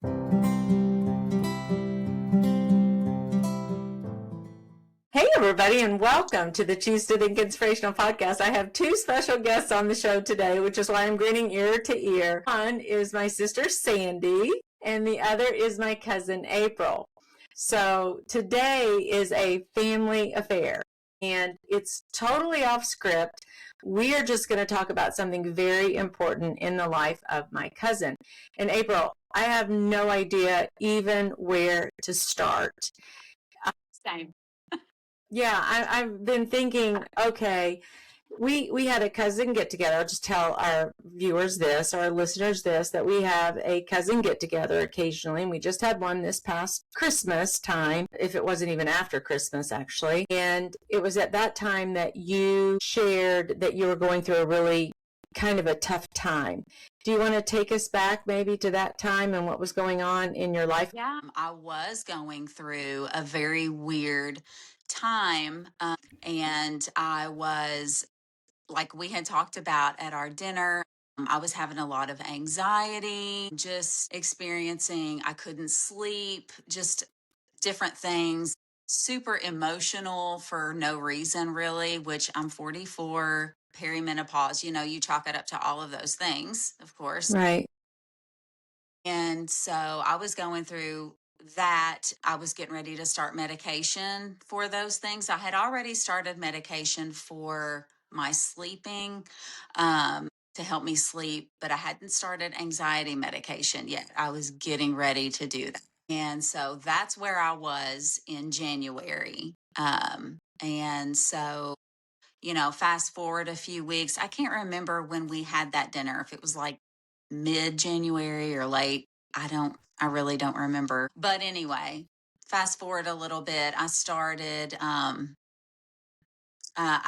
Hey, everybody, and welcome to the Choose to Think Inspirational podcast. I have two special guests on the show today, which is why I'm grinning ear to ear. One is my sister, Sandy, and the other is my cousin, April. So today is a family affair, and it's totally off script. We are just going to talk about something very important in the life of my cousin. And April, I have no idea even where to start. Same. Yeah, I've been thinking, okay, we had a cousin get together. I'll just tell our viewers this, our listeners this, that we have a cousin get together occasionally. And we just had one this past Christmas time, if it wasn't even after Christmas, actually. And it was at that time that you shared that you were going through a really kind of a tough time. Do you want to take us back maybe to that time and what was going on in your life? Yeah, I was going through a very weird time. And I was, like we had talked about at our dinner, I was having a lot of anxiety, just experiencing, I couldn't sleep, just different things, super emotional for no reason, really, which I'm 44, perimenopause, you chalk it up to all of those things, of course. Right. And so I was going through that. I was getting ready to start medication for those things. I had already started medication for my sleeping to help me sleep, but I hadn't started anxiety medication yet. I was getting ready to do that. And so that's where I was in January. And so, fast forward a few weeks, I can't remember when we had that dinner, if it was like mid-January or late. I really don't remember. But anyway, fast forward a little bit, I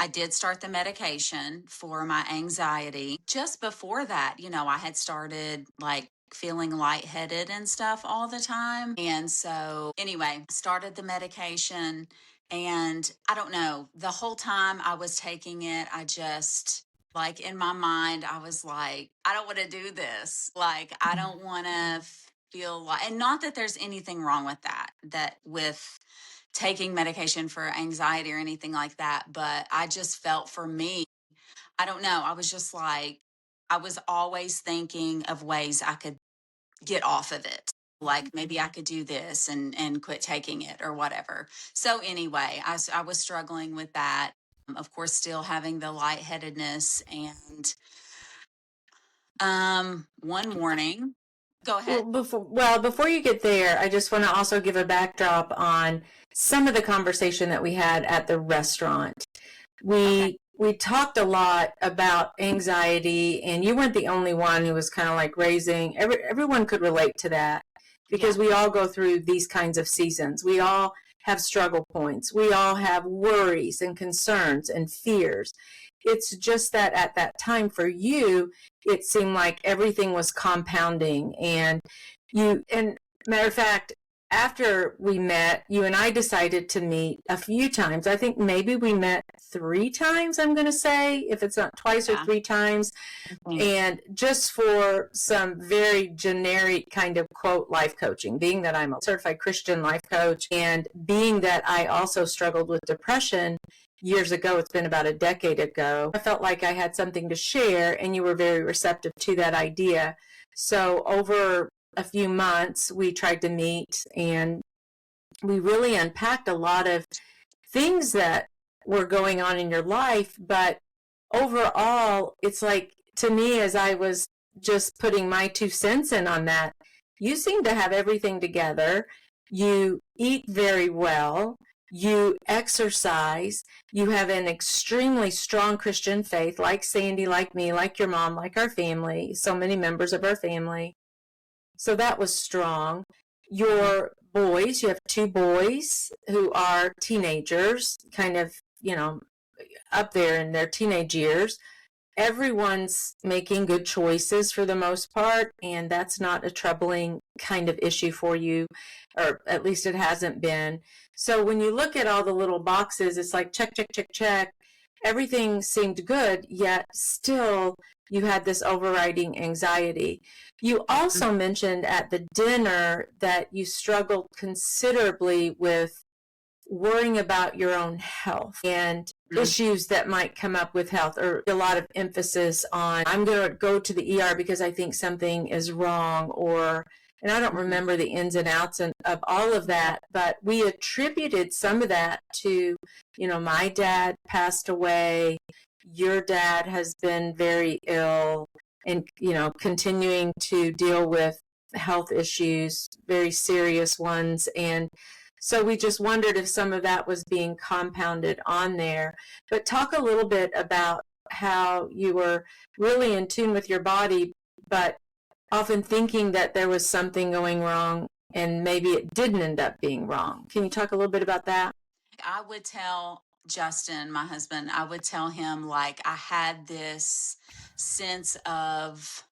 did start the medication for my anxiety. Just before that, I had started like feeling lightheaded and stuff all the time. And so anyway, started the medication, and I don't know, the whole time I was taking it, I just, like, in my mind, I was like, I don't want to do this. Like, I don't want to feel like, and not that there's anything wrong with that with taking medication for anxiety or anything like that. But I just felt, for me, I don't know, I was just like, I was always thinking of ways I could get off of it. Like, maybe I could do this and quit taking it or whatever. So anyway, I was struggling with that. Of course, still having the lightheadedness. And one morning, go ahead. Before you get there, I just want to also give a backdrop on some of the conversation that we had at the restaurant. Okay. We talked a lot about anxiety, and you weren't the only one who was kind of like raising. Everyone could relate to that because Yeah. we all go through these kinds of seasons. We all have struggle points. We all have worries and concerns and fears. It's just that at that time for you, it seemed like everything was compounding, and matter of fact, after we met, you and I decided to meet a few times. I think maybe we met 3 times, I'm going to say, if it's not twice or Yeah. 3 times. And just for some very generic kind of quote life coaching, being that I'm a certified Christian life coach, and being that I also struggled with depression years ago, it's been about a decade ago, I felt like I had something to share, and you were very receptive to that idea. So over a few months, we tried to meet, and we really unpacked a lot of things that were going on in your life. But overall, it's like, to me, as I was just putting my 2 cents in on that, you seem to have everything together. You eat very well. You exercise. You have an extremely strong Christian faith, like Sandy, like me, like your mom, like our family, so many members of our family. So that was strong. Your boys, you have 2 boys who are teenagers, kind of, up there in their teenage years. Everyone's making good choices for the most part, and that's not a troubling kind of issue for you, or at least it hasn't been. So when you look at all the little boxes, it's like check, check, check, check. everything seemed good, yet still you had this overriding anxiety. You also mentioned at the dinner that you struggled considerably with worrying about your own health and issues that might come up with health, or a lot of emphasis on, I'm going to go to the ER because I think something is wrong, or, and I don't remember the ins and outs of all of that, but we attributed some of that to, my dad passed away, your dad has been very ill, and, continuing to deal with health issues, very serious ones. And so we just wondered if some of that was being compounded on there. But talk a little bit about how you were really in tune with your body, but often thinking that there was something going wrong and maybe it didn't end up being wrong. Can you talk a little bit about that? I would tell Justin, my husband, I would tell him like I had this sense of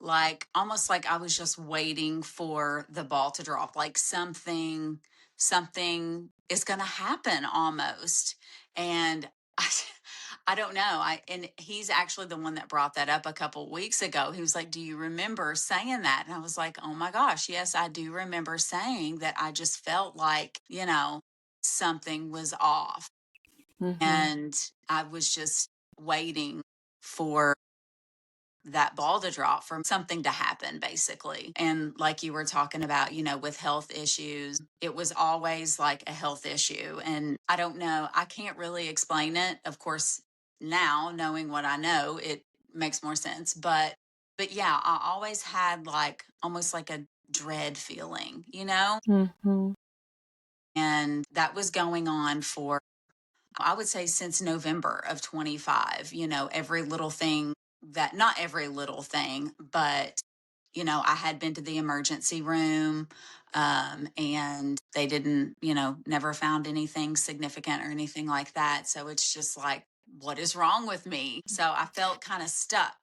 like almost like I was just waiting for the ball to drop, like something is going to happen almost. And I, I don't know. And he's actually the one that brought that up a couple weeks ago. He was like, "Do you remember saying that?" And I was like, "Oh my gosh, yes, I do remember saying that. I just felt like, something was off." Mm-hmm. And I was just waiting for that ball to drop, for something to happen, basically. And like you were talking about, with health issues, it was always like a health issue. And I don't know, I can't really explain it. Of course, now knowing what I know, it makes more sense. But yeah, I always had like almost like a dread feeling, Mm-hmm. and that was going on for, I would say, since November of 25, every little thing that, not every little thing, but, I had been to the emergency room, and they didn't, never found anything significant or anything like that. So it's just like, what is wrong with me? So I felt kind of stuck.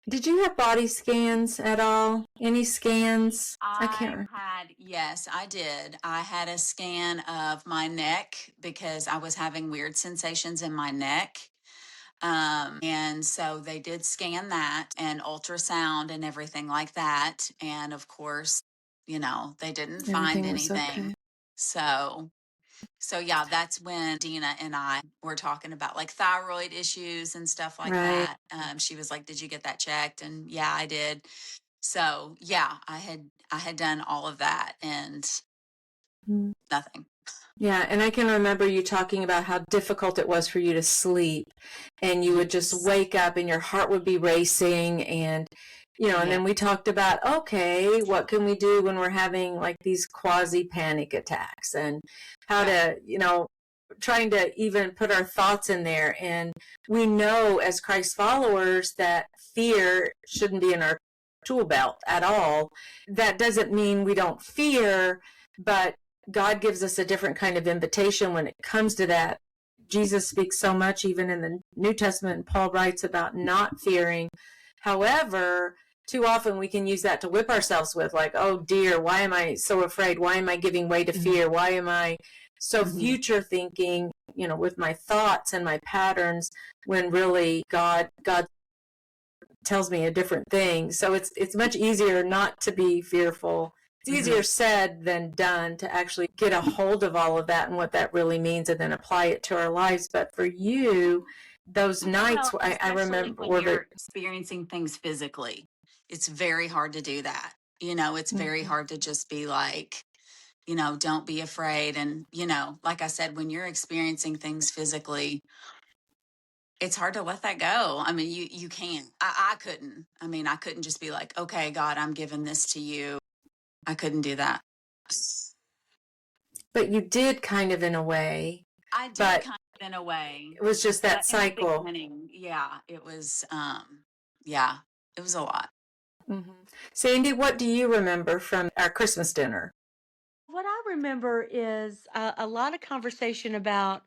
Did you have body scans at all? Any scans? I can't I remember. had, yes, I did. I had a scan of my neck because I was having weird sensations in my neck. And so they did scan that and ultrasound and everything like that. And of course, they didn't find Everything was anything. okay. So, so yeah, that's when Dina and I were talking about like thyroid issues and stuff like Right. that. She was like, "Did you get that checked?" And yeah, I did. So yeah, I had done all of that and Mm. nothing. Yeah, and I can remember you talking about how difficult it was for you to sleep, and you would just Yes. wake up and your heart would be racing, and and Yeah. then we talked about, okay, what can we do when we're having like these quasi panic attacks, and how Right. to, trying to even put our thoughts in there. And we know as Christ followers that fear shouldn't be in our tool belt at all. That doesn't mean we don't fear, but God gives us a different kind of invitation when it comes to that. Jesus speaks so much, even in the New Testament, and Paul writes about not fearing. However, too often we can use that to whip ourselves with, like, oh dear, why am I so afraid? Why am I giving way to fear? Why am I so future thinking, with my thoughts and my patterns, when really God tells me a different thing. So it's much easier not to be fearful. It's easier said than done to actually get a hold of all of that and what that really means, and then apply it to our lives. But for you, those nights, Well, I especially remember, when were the you're experiencing things physically, it's very hard to do that. It's very Mhm. hard to just be like, don't be afraid. And, like I said, when you're experiencing things physically, it's hard to let that go. I mean, you can't. I couldn't. I mean, I couldn't just be like, "Okay, God, I'm giving this to you." I couldn't do that. But you did kind of, in a way, I did but kind of, in a way, it was just that but in the cycle. beginning, yeah, it was yeah, it was a lot. Mm-hmm. Sandy, what do you remember from our Christmas dinner? What I remember is a lot of conversation about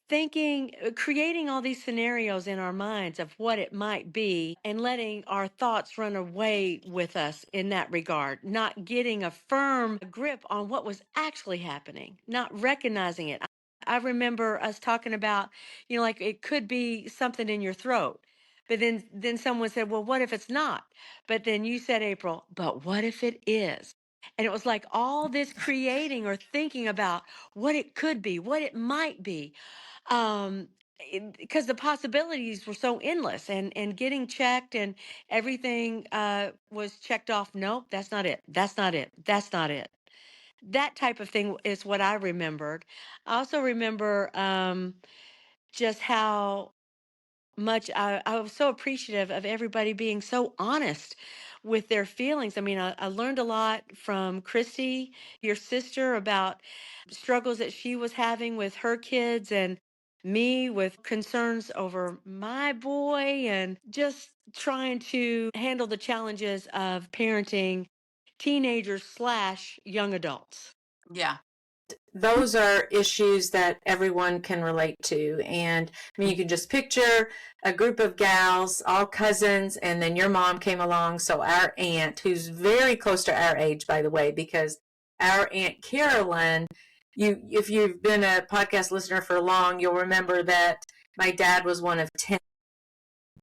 creating all these scenarios in our minds of what it might be and letting our thoughts run away with us in that regard, not getting a firm grip on what was actually happening, not recognizing it. I remember us talking about, like it could be something in your throat. But then someone said, "Well, what if it's not?" But then you said, April, "But what if it is?" And it was like all this creating or thinking about what it could be, what it might be. Um because the possibilities were so endless, and getting checked, and everything was checked off. Nope, that's not it. That's not it. That's not it. That type of thing is what I remembered. I also remember just how much I was so appreciative of everybody being so honest with their feelings. I mean, I learned a lot from Christy, your sister, about struggles that she was having with her kids, and me with concerns over my boy, and just trying to handle the challenges of parenting teenagers slash young adults. Yeah. Those are issues that everyone can relate to. And I mean, you can just picture a group of gals, all cousins, and then your mom came along. So our aunt, who's very close to our age, by the way, because our Aunt Carolyn, if you've been a podcast listener for long, you'll remember that my dad was one of 10.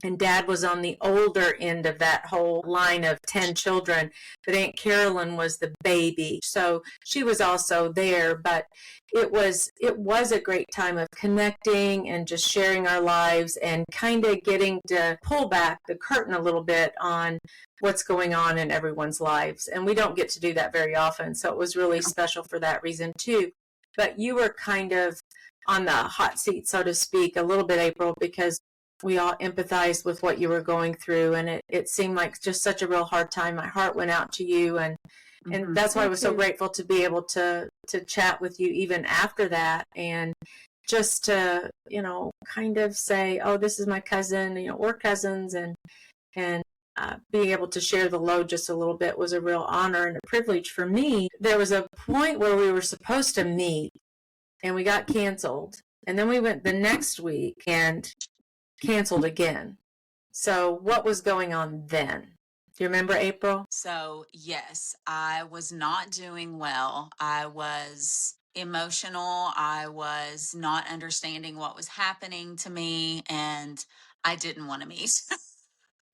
And Dad was on the older end of that whole line of 10 children, but Aunt Carolyn was the baby. So she was also there, but it was a great time of connecting and just sharing our lives, and kind of getting to pull back the curtain a little bit on what's going on in everyone's lives. And we don't get to do that very often. So it was really special for that reason too. But you were kind of on the hot seat, so to speak, a little bit, April, because we all empathized with what you were going through, and it seemed like just such a real hard time. My heart went out to you, and that's why I was so grateful to be able to chat with you even after that, and just to kind of say, oh, this is my cousin, we're cousins, and being able to share the load just a little bit was a real honor and a privilege for me. There was a point where we were supposed to meet, and we got canceled, and then we went the next week and canceled again. So what was going on then? Do you remember, April? So, yes, I was not doing well. I was emotional. I was not understanding what was happening to me, and I didn't want to meet.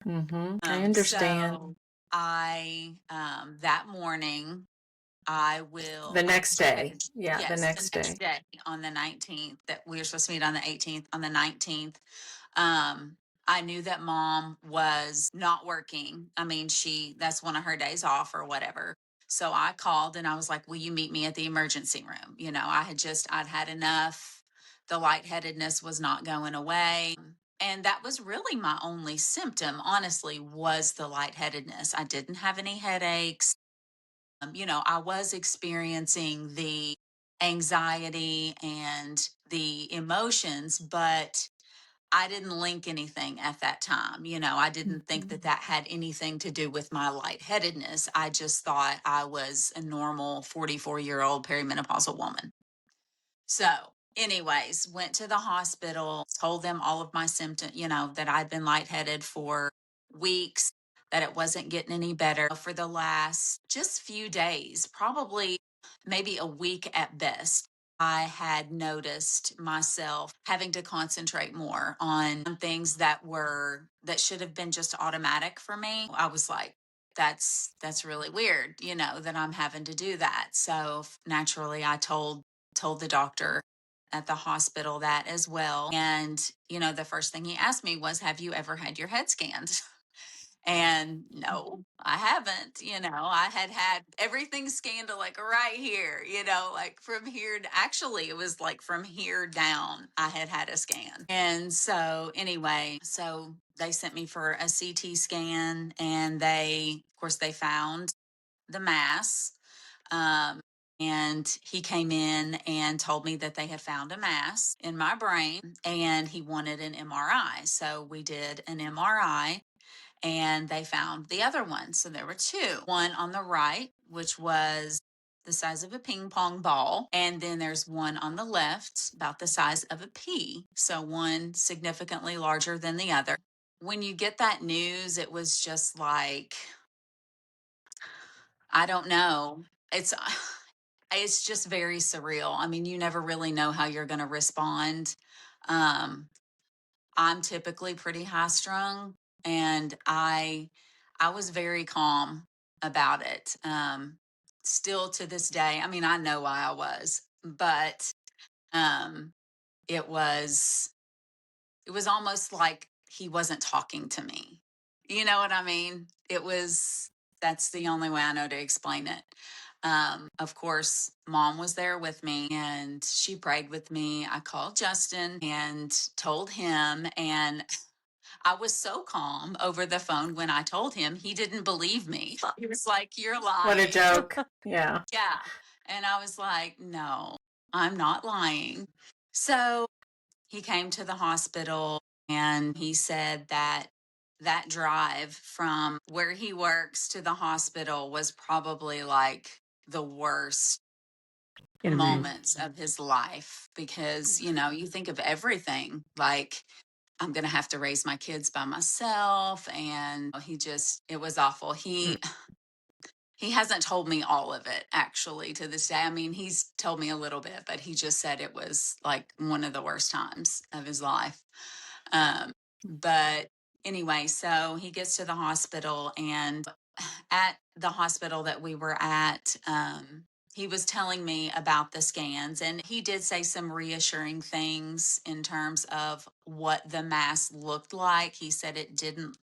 I understand. So that morning, I The will, next day. Yeah, the yes, the next next day. day on the 19th, that we were supposed to meet on the 18th, on the 19th. Um, I knew that mom was not working. I mean, that's one of her days off or whatever. So I called and I was like, will you meet me at the emergency room? I'd had enough. The lightheadedness was not going away. And that was really my only symptom, honestly, was the lightheadedness. I didn't have any headaches. I was experiencing the anxiety and the emotions, but I didn't link anything at that time. I didn't think that that had anything to do with my lightheadedness. I just thought I was a normal 44-year-old perimenopausal woman. So, anyways, went to the hospital, told them all of my symptoms, that I'd been lightheaded for weeks, that it wasn't getting any better for the last just few days, probably maybe a week at best. I had noticed myself having to concentrate more on things that should have been just automatic for me. I was like, that's really weird, that I'm having to do that. So naturally I told the doctor at the hospital that as well. And, the first thing he asked me was, have you ever had your head scanned? And no, I haven't. I had everything scanned to like right here, like from here actually, it was like from here down, I had a scan. And so, anyway, so they sent me for a CT scan, and of course, they found the mass. Um, and he came in and told me that they had found a mass in my brain, and he wanted an MRI. So we did an MRI, and they found the other one. So there were two, one on the right, which was the size of a ping pong ball. And then there's one on the left, about the size of a pea. So one significantly larger than the other. When you get that news, it was just like, I don't know. It's it's just very surreal. I mean, you never really know how you're going to respond. Um, I'm typically pretty high strung, and I was very calm about it. Still to this day, I mean, I know why I was, but um, it was it was almost like he wasn't talking to me. You know what I mean? That's the only way I know to explain it. Of course, mom was there with me and she prayed with me. I called Justin and told him, and I was so calm over the phone when I told him. He didn't believe me. He was like, "You're What a lying." joke. Yeah. Yeah. And I was like, "No, I'm not lying." So he came to the hospital and he said that that drive from where he works to the hospital was probably like the worst Can imagine. moments of his life because, you know, you think of everything like, I'm going to have to raise my kids by myself. And it was awful. He hasn't told me all of it actually to this day. I mean, he's told me a little bit, but he just said it was like one of the worst times of his life. But anyway, so he gets to the hospital, and at the hospital that we were at, he was telling me about the scans, and he did say some reassuring things in terms of what the mass looked like. He said it didn't,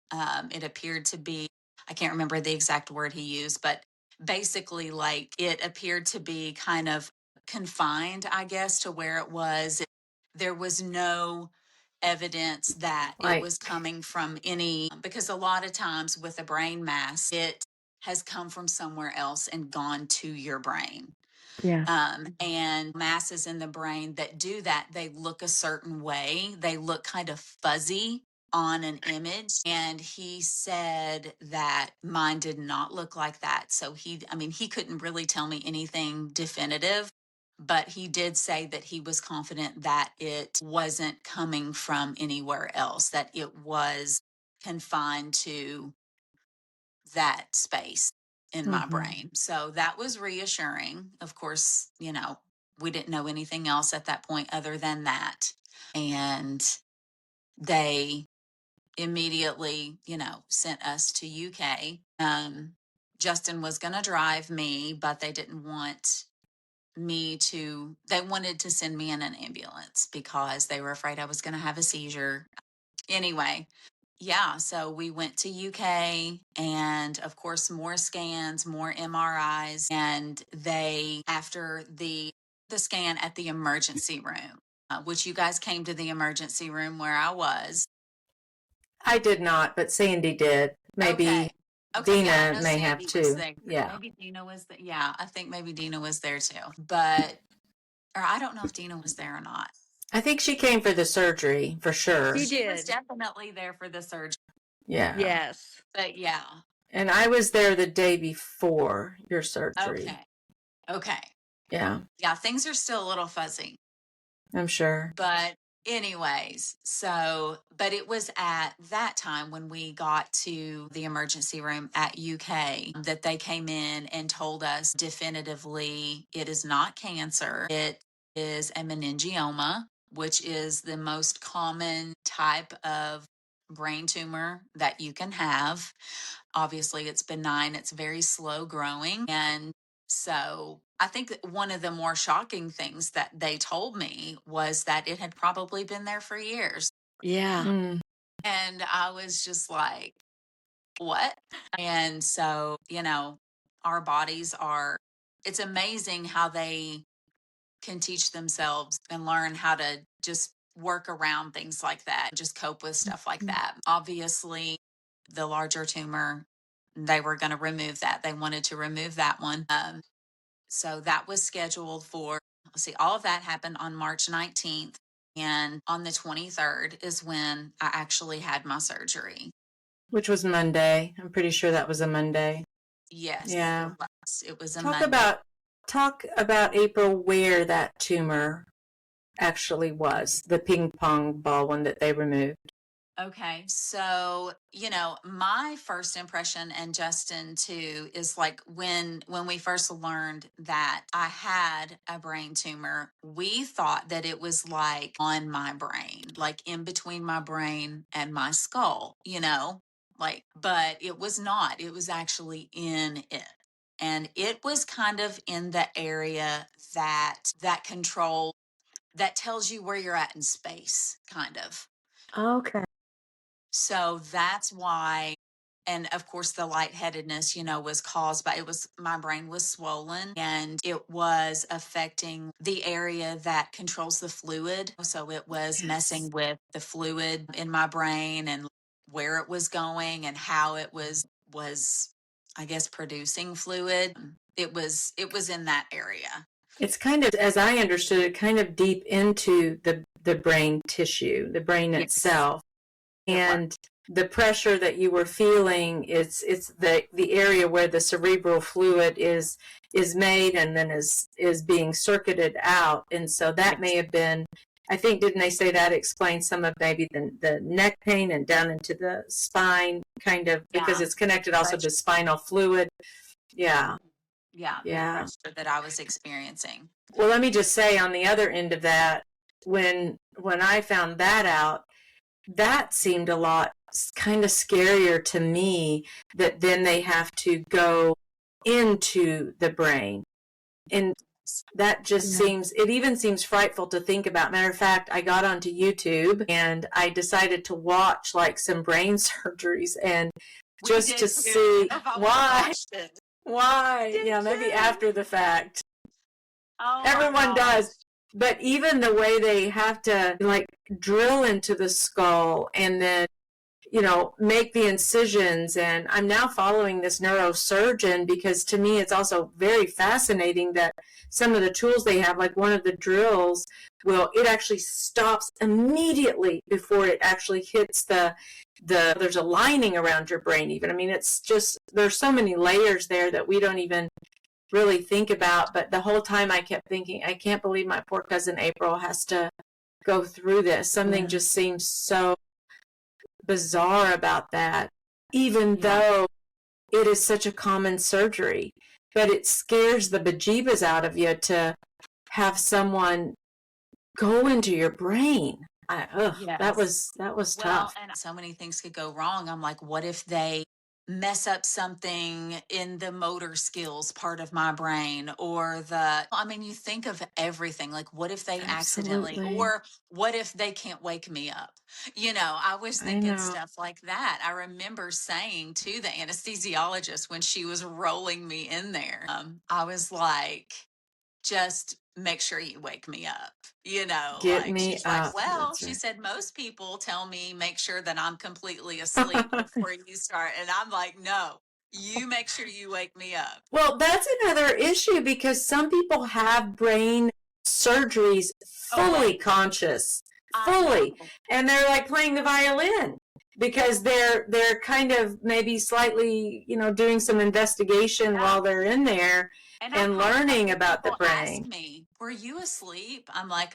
it appeared to be, I can't remember the exact word he used, but basically, like it appeared to be kind of confined, I guess, to where it was. There was no evidence that it Like, was coming from any, because a lot of times with a brain mass, it has come from somewhere else and gone to your brain. Yeah. And masses in the brain that do that, they look a certain way. They look kind of fuzzy on an image. And he said that mine did not look like that. So I mean, he couldn't really tell me anything definitive, but he did say that he was confident that it wasn't coming from anywhere else, that it was confined to that space in my mm-hmm. brain. So that was reassuring. Of course, you know, we didn't know anything else at that point other than that. And they immediately, you know, sent us to UK. Justin was going to drive me, but they didn't want they wanted to send me in an ambulance because they were afraid I was going to have a seizure. Anyway, yeah, so we went to UK, and of course more scans, more MRIs, and after the scan at the emergency room, which you guys came to the emergency room where I was. I did not, but Sandy did. Maybe Okay. Okay, yeah, I Dina know may have Sandy was too. there. Yeah. Maybe Dina was there. Yeah, I think maybe Dina was there too. Or I don't know if Dina was there or not. I think she came for the surgery for sure. She She was did. definitely there for the surgery. Yeah. Yes. But yeah. And I was there the day before your surgery. Okay. Okay. Yeah, Yeah, things are still a little fuzzy. I'm sure. But anyways, but it was at that time when we got to the emergency room at UK that they came in and told us definitively it is not cancer. It is a meningioma, which is the most common type of brain tumor that you can have. Obviously, it's benign, it's very slow growing. And so I think that one of the more shocking things that they told me was that it had probably been there for years. Yeah. Mm. And I was just like, what? And so, you know, our bodies it's amazing how they can teach themselves and learn how to just work around things like that, just cope with stuff like that. Obviously, the larger tumor, they were going to remove that. They wanted to remove that one. So that was scheduled for, let's see, all of that happened on March 19th. And on the 23rd is when I actually had my surgery. Which was Monday. I'm pretty sure that was a Monday. Yes, Yeah. it was a Talk Monday. about April, where that tumor actually was, the ping pong ball one that they removed. Okay. So, my first impression, and Justin too, is like when we first learned that I had a brain tumor, we thought that it was like on my brain, like in between my brain and my skull, but it was not. It was actually in it. And it was kind of in the area that control that tells you where you're at in space, kind of. Okay. So that's why, and of course, the lightheadedness, was caused by my brain was swollen and it was affecting the area that controls the fluid. So it was Yes. messing with the fluid in my brain and where it was going and how it was, I guess, producing fluid. It was in that area. It's kind of, as I understood it, kind of deep into the brain tissue, the brain Yes, itself. it was. And the pressure that you were feeling, it's the area where the cerebral fluid is made and then is being circuited out. And so that may Yes. have been, I think, didn't they say that explains some of maybe the neck pain and down into the spine, kind of, because Yeah. it's connected also to spinal fluid. Yeah. Yeah, the Yeah. pressure that I was experiencing. Well, let me just say on the other end of that, when I found that out, that seemed a lot kind of scarier to me, that then they have to go into the brain. And that just seems, it even seems frightful to think about. Matter of fact, I got onto YouTube and I decided to watch like some brain surgeries and We just did to too. see If I would have why, watched it. yeah, Did maybe too. after the fact. Oh my Everyone gosh. does. But even the way they have to like drill into the skull and then, make the incisions. And I'm now following this neurosurgeon because to me it's also very fascinating that some of the tools they have, like one of the drills, it actually stops immediately before it actually hits there's a lining around your brain even. I mean, it's just, there's so many layers there that we don't even really think about. But the whole time I kept thinking, I can't believe my poor cousin April has to go through this. Something just seems so bizarre about that, even though it is such a common surgery. But it scares the bejeebas out of you to have someone go into your brain. That Yes. was Well, tough. and so many things could go wrong. I'm like, what if they mess up something in the motor skills part of my brain I mean, you think of everything. Like, what if they accidentally, Absolutely. or what if they can't wake me up? I was I thinking know. stuff like that. I remember saying to the anesthesiologist when she was rolling me in there, I was like, just make sure you wake me up. Get Like me she's like, up. well, That's she right. said, most people tell me make sure that I'm completely asleep before you start. And I'm like, no, you make sure you wake me up. Well, that's another issue because some people have brain surgeries fully Awake. conscious, I fully, know. and they're like playing the violin because they're kind of maybe slightly, doing some investigation Yeah. while they're in there And I've and had a learning couple of about the people ask brain. me, were you asleep? I'm like,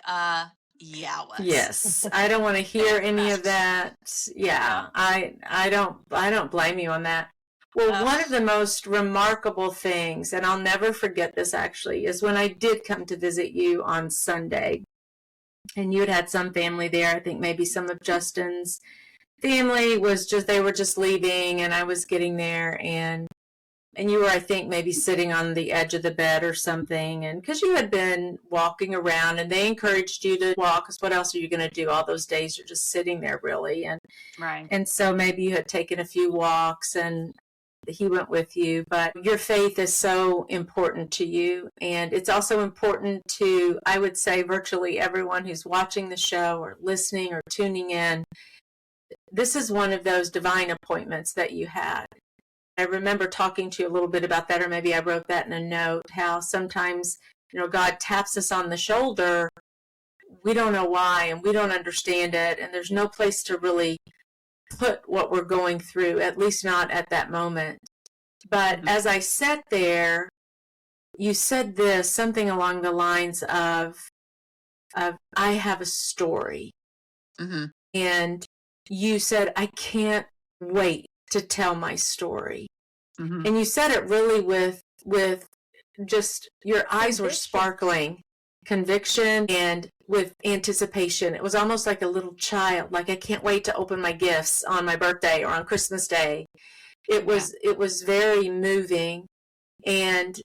yeah, I was. Yes, I don't want to hear Very any of much. that. Yep. Yeah, I don't blame you on that. Well, one of Ugh. the most remarkable things, and I'll never forget this actually, is when I did come to visit you on Sunday, and you had some family there. I think maybe some of Justin's family they were just leaving, and I was getting there, and you were, I think, maybe sitting on the edge of the bed or something, and because you had been walking around and they encouraged you to walk, because what else are you going to do all those days? You're just sitting there, really. and Right. and so maybe you had taken a few walks and he went with you. But your faith is so important to you, and it's also important to, I would say, virtually everyone who's watching the show or listening or tuning in. This is one of those divine appointments that you had. I remember talking to you a little bit about that, or maybe I wrote that in a note, how sometimes, God taps us on the shoulder. We don't know why, and we don't understand it, and there's no place to really put what we're going through, at least not at that moment. But as I sat there, you said something along the lines of I have a story. Mm-hmm. And you said, I can't wait to tell my story. Mm-hmm. And you said it really with just your eyes were Conviction. sparkling, conviction and with anticipation. It was almost like a little child, like I can't wait to open my gifts on my birthday or on Christmas Day. It was very moving, and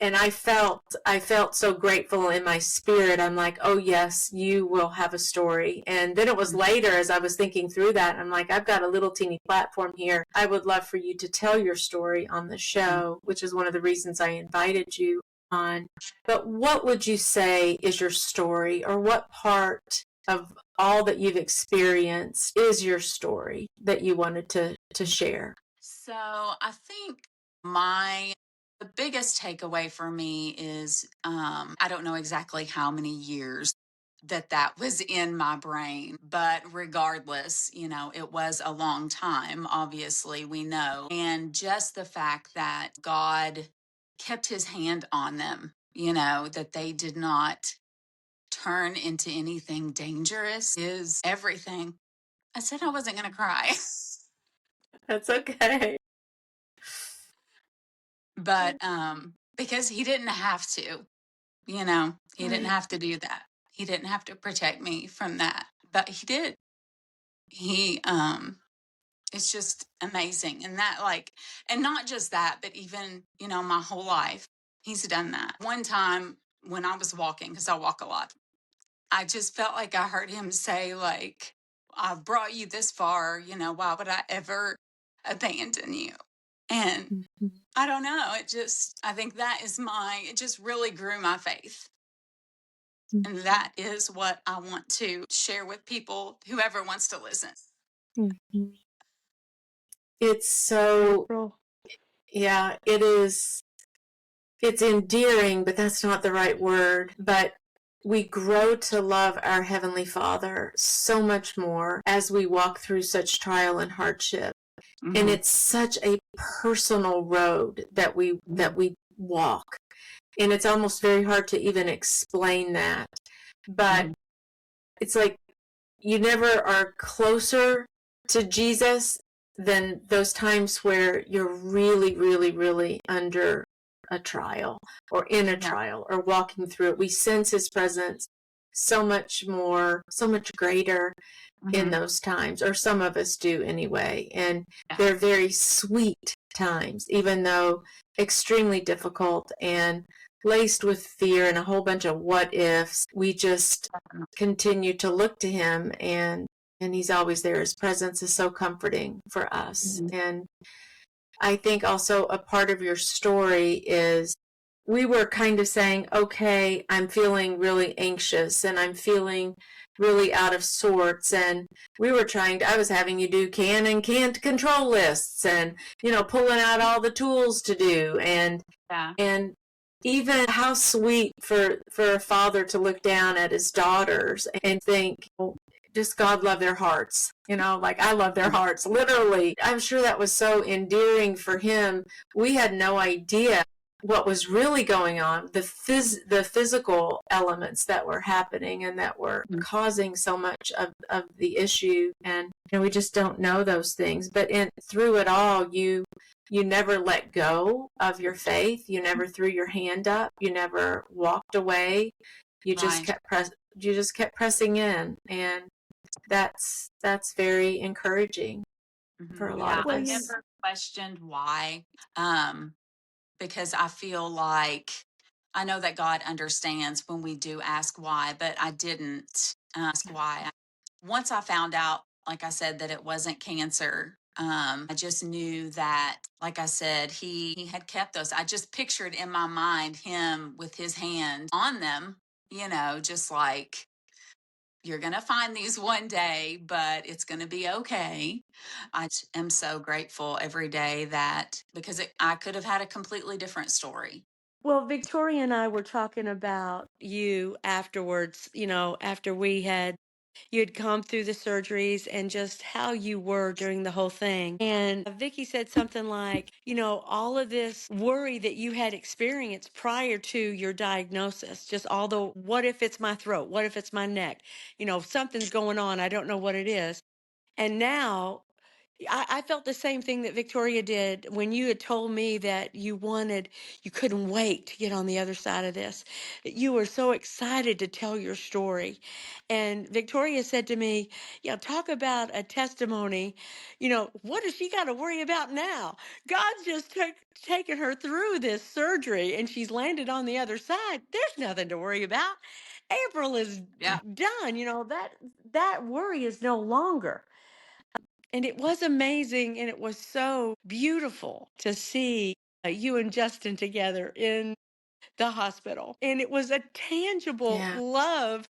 I felt so grateful in my spirit. I'm like, oh yes, you will have a story. And then it was later, as I was thinking through that, I'm like, I've got a little teeny platform here. I would love for you to tell your story on the show, which is one of the reasons I invited you on. But what would you say is your story, or what part of all that you've experienced is your story that you wanted to share? So I think the biggest takeaway for me is I don't know exactly how many years that was in my brain, but regardless, it was a long time, obviously, we know. And just the fact that God kept his hand on them, that they did not turn into anything dangerous is everything. I said I wasn't going to cry. That's okay. But because he didn't have to, he didn't have to do that. He didn't have to protect me from that, but he did. He it's just amazing. And that, and not just that, but even, my whole life he's done that. One time when I was walking, because I walk a lot, I just felt like I heard him say, like, I've brought you this far, why would I ever abandon you? And I don't know. I think it just really grew my faith. And that is what I want to share with people, whoever wants to listen. It's so, yeah, it is. It's endearing, but that's not the right word. But we grow to love our Heavenly Father so much more as we walk through such trial and hardship. Mm-hmm. And it's such a personal road that we walk. And it's almost very hard to even explain that. But it's like you never are closer to Jesus than those times where you're really, really, really under a trial or in a trial or walking through it. We sense his presence so much more, so much greater in those times, or some of us do anyway. And they're very sweet times, even though extremely difficult and laced with fear and a whole bunch of what ifs. We just continue to look to him, and he's always there. His presence is so comforting for us. And I think also a part of your story is we were kind of saying, okay, I'm feeling really anxious and I'm feeling really out of sorts. And I was having you do can and can't control lists and, pulling out all the tools to do. And even how sweet for a father to look down at his daughters and think, oh, just God love their hearts, like I love their hearts, literally. I'm sure that was so endearing for him. We had no idea what was really going on, the physical elements that were happening and that were causing so much of the issue. And we just don't know those things. But through it all, you never let go of your faith. You never threw your hand up. You never walked away. You just kept pressing in, and that's very encouraging for a lot of us. I never questioned why, because I feel like I know that God understands when we do ask why, but I didn't ask why. Once I found out, like I said, that it wasn't cancer, I just knew that, like I said, he had kept those. I just pictured in my mind him with his hand on them, just like, you're going to find these one day, but it's going to be okay. I am so grateful every day because I could have had a completely different story. Well, Victoria and I were talking about you afterwards, after you had come through the surgeries and just how you were during the whole thing. And Vicky said something like, all of this worry that you had experienced prior to your diagnosis, just all the, what if it's my throat? What if it's my neck? Something's going on. I don't know what it is. And now I felt the same thing that Victoria did when you had told me that you couldn't wait to get on the other side of this. You were so excited to tell your story. And Victoria said to me, yeah, talk about a testimony. What does she got to worry about now? God's just taken her through this surgery and she's landed on the other side. There's nothing to worry about. April is Yeah. done. That worry is no longer. And it was amazing and it was so beautiful to see you and Justin together in the hospital. And it was a tangible Yeah. love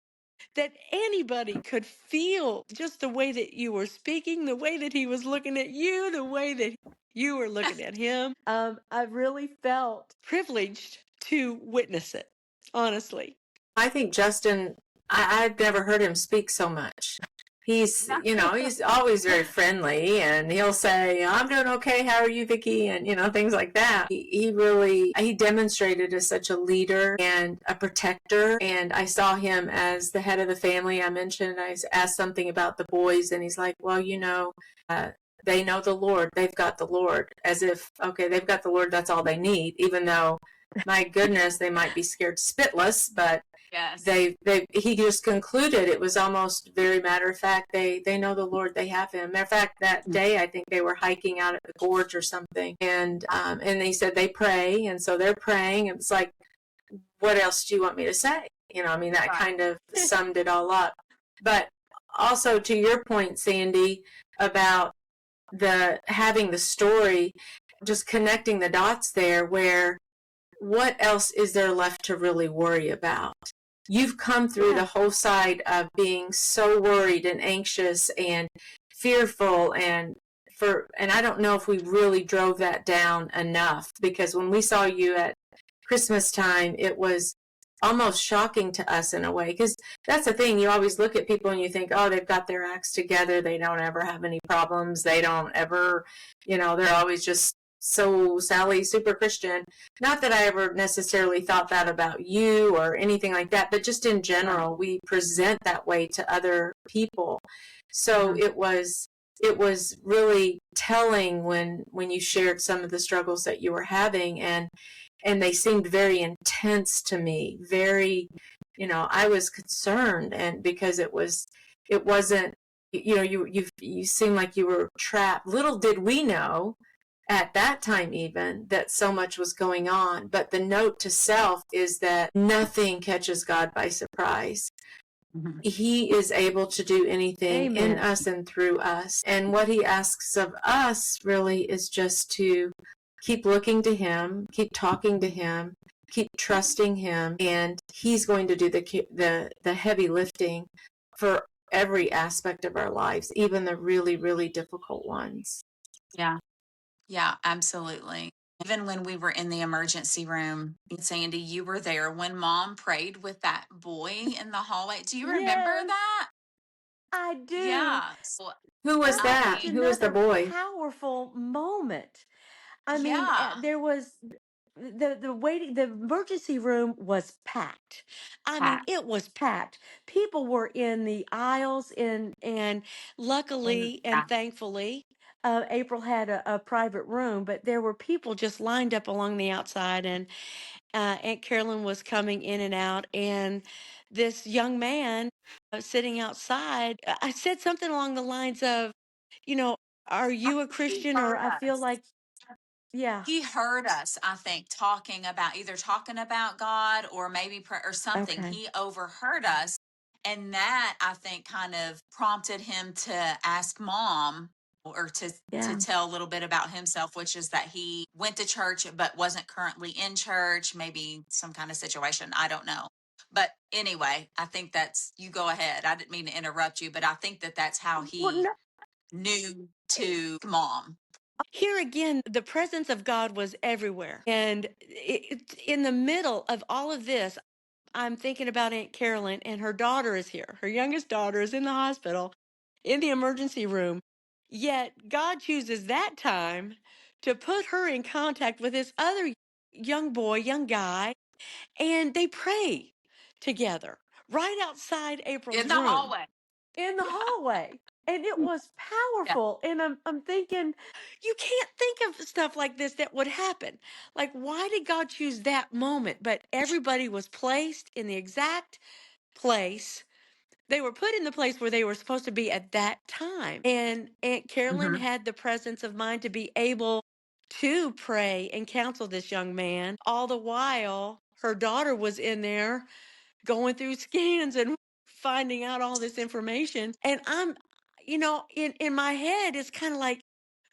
that anybody could feel, just the way that you were speaking, the way that he was looking at you, the way that you were looking at him. I really felt privileged to witness it, honestly. I think Justin, I've never heard him speak so much. He's always very friendly, and he'll say, I'm doing okay. How are you, Vicki? And, things like that. He demonstrated as such a leader and a protector. And I saw him as the head of the family. I mentioned, I asked something about the boys, and he's like, well, they know the Lord. They've got the Lord. As if, okay, they've got the Lord. That's all they need, even though, my goodness, they might be scared spitless, but Yes. he just concluded it was almost very matter of fact. They know the Lord, they have him. Matter of fact, that day I think they were hiking out at the gorge or something, and he said they pray, and so they're praying. It's like, what else do you want me to say? That kind of summed it all up. But also to your point, Sandy, about having the story, just connecting the dots there, where what else is there left to really worry about? You've come through the whole side of being so worried and anxious and fearful, and I don't know if we really drove that down enough, because when we saw you at Christmas time, it was almost shocking to us in a way, because that's the thing. You always look at people and you think, oh, they've got their acts together. They don't ever have any problems. They don't ever, they're always just so Sally, super Christian. Not that I ever necessarily thought that about you or anything like that, but just in general, we present that way to other people. So it was really telling when you shared some of the struggles that you were having, and they seemed very intense to me. Very, I was concerned, and because it wasn't, you seemed like you were trapped. Little did we know at that time even that so much was going on. But the note to self is that nothing catches God by surprise. Mm-hmm. He is able to do anything in us and through us. And what he asks of us really is just to keep looking to him, keep talking to him, keep trusting him, and he's going to do the heavy lifting for every aspect of our lives, even the really, really difficult ones. Yeah. Yeah, absolutely. Even when we were in the emergency room, Sandy, you were there when Mom prayed with that boy in the hallway. Do you remember that? I do. Yeah. So, who was that? Who was the boy? Powerful moment. I mean, there was the emergency room was packed. I mean, it was packed. People were in the aisles, and luckily and thankfully, April had a private room, but there were people just lined up along the outside, and Aunt Carolyn was coming in and out, and this young man sitting outside. I said something along the lines of, are you a Christian? Or I feel like, yeah. He heard us, I think, either talking about God or maybe or something. Okay. He overheard us. And that, I think, kind of prompted him to ask Mom or to tell a little bit about himself, which is that he went to church but wasn't currently in church, maybe some kind of situation. I don't know. But anyway, I think you go ahead. I didn't mean to interrupt you, but I think that's how he knew to Mom. Here again, the presence of God was everywhere. And in the middle of all of this, I'm thinking about Aunt Carolyn, and her daughter is here. Her youngest daughter is in the hospital, in the emergency room. Yet God chooses that time to put her in contact with this other young guy, and they pray together right outside April's room. In the hallway. In the hallway. And it was Yeah. powerful. And I'm thinking, you can't think of stuff like this that would happen. Like, why did God choose that moment? But everybody was placed in the exact place. They were put in the place where they were supposed to be at that time. And Aunt Carolyn Hmm. had the presence of mind to be able to pray and counsel this young man. All the while, her daughter was in there going through scans and finding out all this information. And I'm, in my head, it's kind of like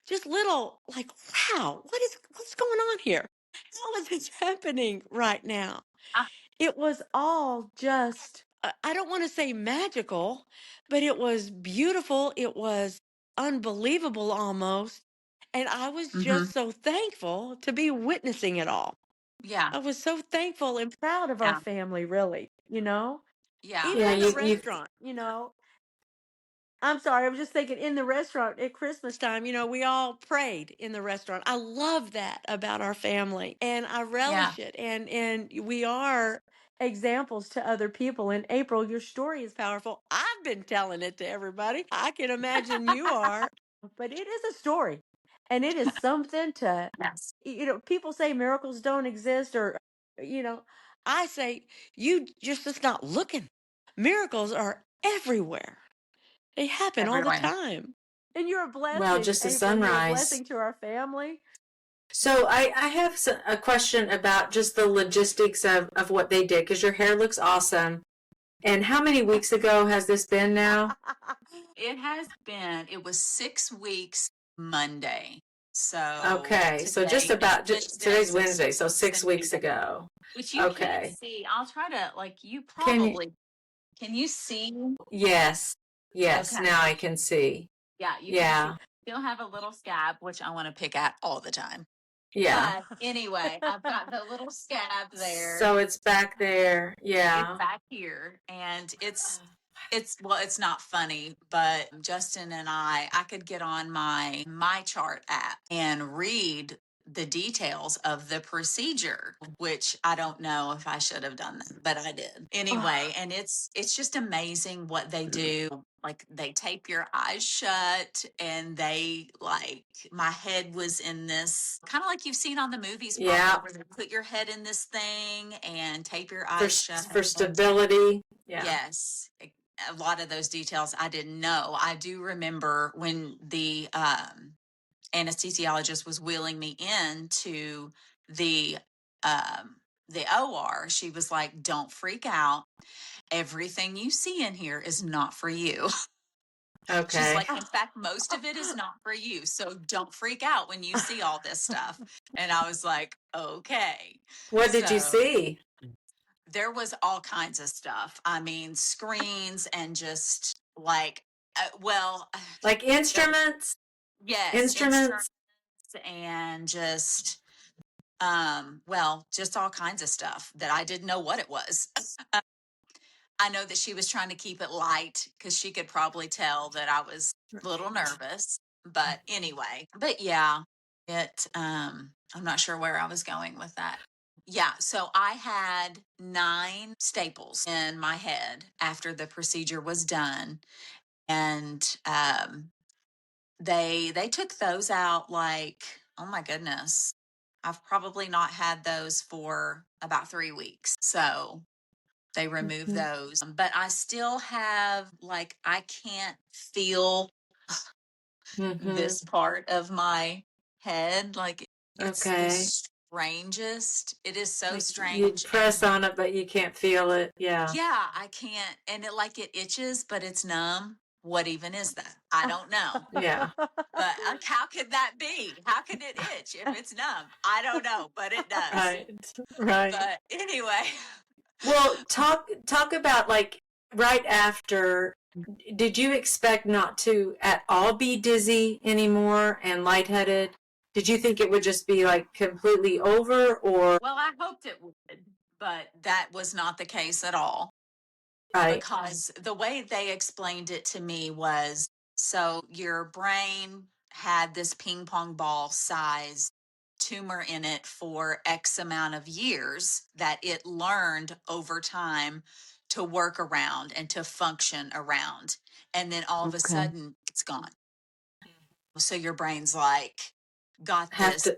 just little, like, wow, what's going on here? How is this happening right now? I, It was all just, I don't want to say magical, but it was beautiful. It was unbelievable almost. And I was hmm just so thankful to be witnessing it all. Yeah. I was so thankful and proud of our Yeah. family, really, Yeah. even Yeah, in the you restaurant, I'm sorry, I was just thinking in the restaurant at Christmas time, we all prayed in the restaurant. I love that about our family and I Yeah. relish it. And we are examples to other people. And April, your story is powerful. I've been telling it to everybody. I can imagine you are, but it is a story. And it is something to, Yes. people say miracles don't exist or, you know, I say you just not looking. Miracles are everywhere. They happen all the Everywhere. time. And you're a well, blessing, just a April. You're a sunrise. blessing to our family. So I have a question about just the logistics of what they did because your hair looks awesome. And how many weeks ago has this been now? It was 6 weeks Monday. So Okay, so just today is about Wednesday. today's So Wednesday, so 6 6 weeks days. ago. Which you can't Okay. see. I'll try to, like, you Can you? probably, can you see? Yes. Yes, Okay. now I can see. Yeah, you can see. Yeah. Still have a little scab, which I want to pick at all the time. Yeah. But anyway, I've got the little scab there. So it's back there. It's Yeah. back here, and it's not funny, but Justin and I could get on my chart app and read the details of the procedure, which I don't know if I should have done that, but I did anyway. And it's just amazing what they do. Like, they tape your eyes shut, and they, like, my head was in this kind of like you've seen on the movies, probably, Yeah. where they put your head in this thing and tape your For eyes shut. for stability. Yeah. Yes. A lot of those details I didn't know. I do remember when the anesthesiologist was wheeling me into the the OR. She was like, "Don't freak out. Everything you see in here is not for you." She's Okay. like, "In fact, most of it is not for you. So don't freak out when you see all this stuff." And I was like, "Okay." What did you So see? there was all kinds of stuff. I mean, screens and just like, well, Like there, instruments? yes, instruments Instruments? and just, well, just all kinds of stuff that I didn't know what it was. I know that she was trying to keep it light because she could probably tell that I was a little nervous. But anyway, but yeah, I'm not sure where I was going with that. Yeah, so I had 9 staples in my head after the procedure was done, and they took those out, like, oh my goodness, I've probably not had those for about 3 weeks. So they removed Mhm. those, but I still have, like, I can't feel Mhm. this part of my head. Like, it's the Okay. strangest. It is so Like you strange. press And on it, but you can't feel it. Yeah. yeah, I can't. And it itches, but it's numb. What even is that? I don't know. Yeah. But how could that be? How can it itch if it's numb? I don't know, but it does. Right. Right. But anyway, Well, talk about like right after. Did you expect not to at all be dizzy anymore and lightheaded? Did you think it would just be like completely over or well, I hoped it would, but that was not the case at all. right? Because the way they explained it to me was, so your brain had this ping pong ball size tumor in it for X amount of years that it learned over time to work around and to function around. And then all of a Okay. sudden, it's gone. So your brain's like, got Have this. to,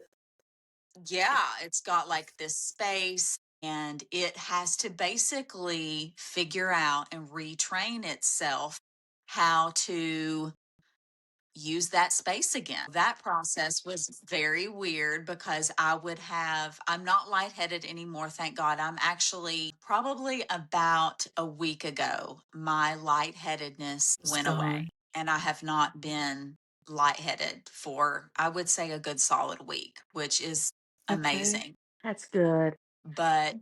Yeah, it's got like this space, and it has to basically figure out and retrain itself how to use that space again. That process was very weird because I'm not lightheaded anymore, thank God. I'm actually probably about a week ago, my lightheadedness it's went gone. away, and I have not been lightheaded for, I would say, a good solid week, which is Okay. amazing. That's good. But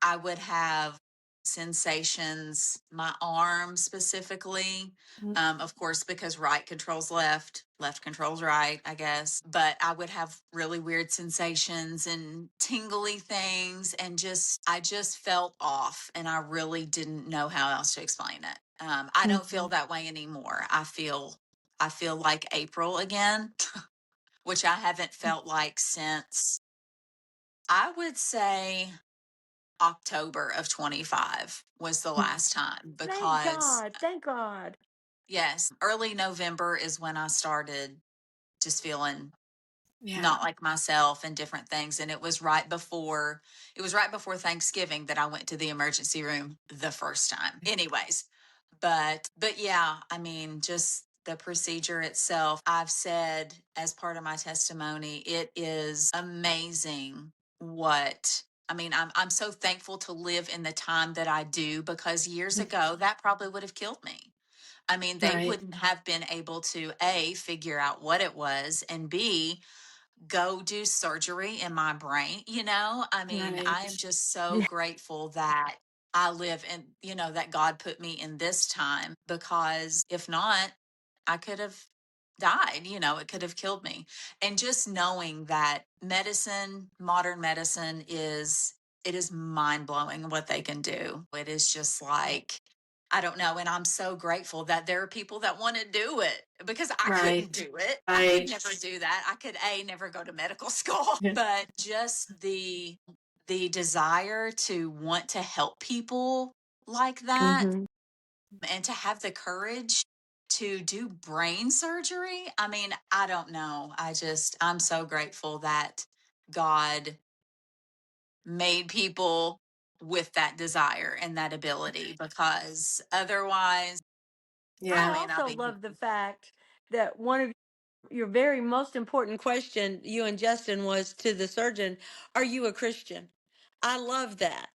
I would have sensations, my arm specifically, Mm, of course, because right controls left, left controls right, I guess. But I would have really weird sensations and tingly things, and I just felt off, and I really didn't know how else to explain it. I don't feel mhm. that way anymore. I feel like April again, which I haven't felt like since, I would say, October of 25 was the last time, Thank because God. Thank God. yes, early November is when I started just feeling Yeah. not like myself and different things, and it was right before Thanksgiving that I went to the emergency room the first time. Anyways, but yeah, I mean, just the procedure itself, I've said as part of my testimony, it is amazing what, I mean, I'm so thankful to live in the time that I do, because years ago that probably would have killed me. I mean, they Right. wouldn't have been able to A, figure out what it was, and B, go do surgery in my brain. I mean, Right. I am just so Yeah. grateful that I live in, that God put me in this time, because if not, I could have died. It could have killed me. And just knowing that modern medicine it is mind blowing what they can do. It is just like, I don't know. And I'm so grateful that there are people that want to do it, because I couldn't Right. do it. I could Right. never do that. I could never go to medical school, Yeah. but just the desire to want to help people like that, Hmm. and to have the courage to do brain surgery. I mean, I don't know. I'm so grateful that God made people with that desire and that ability, because otherwise I I Yeah. may not also be. love the fact that one of your very most important question you and Justin was to the surgeon, are you a Christian? I love that.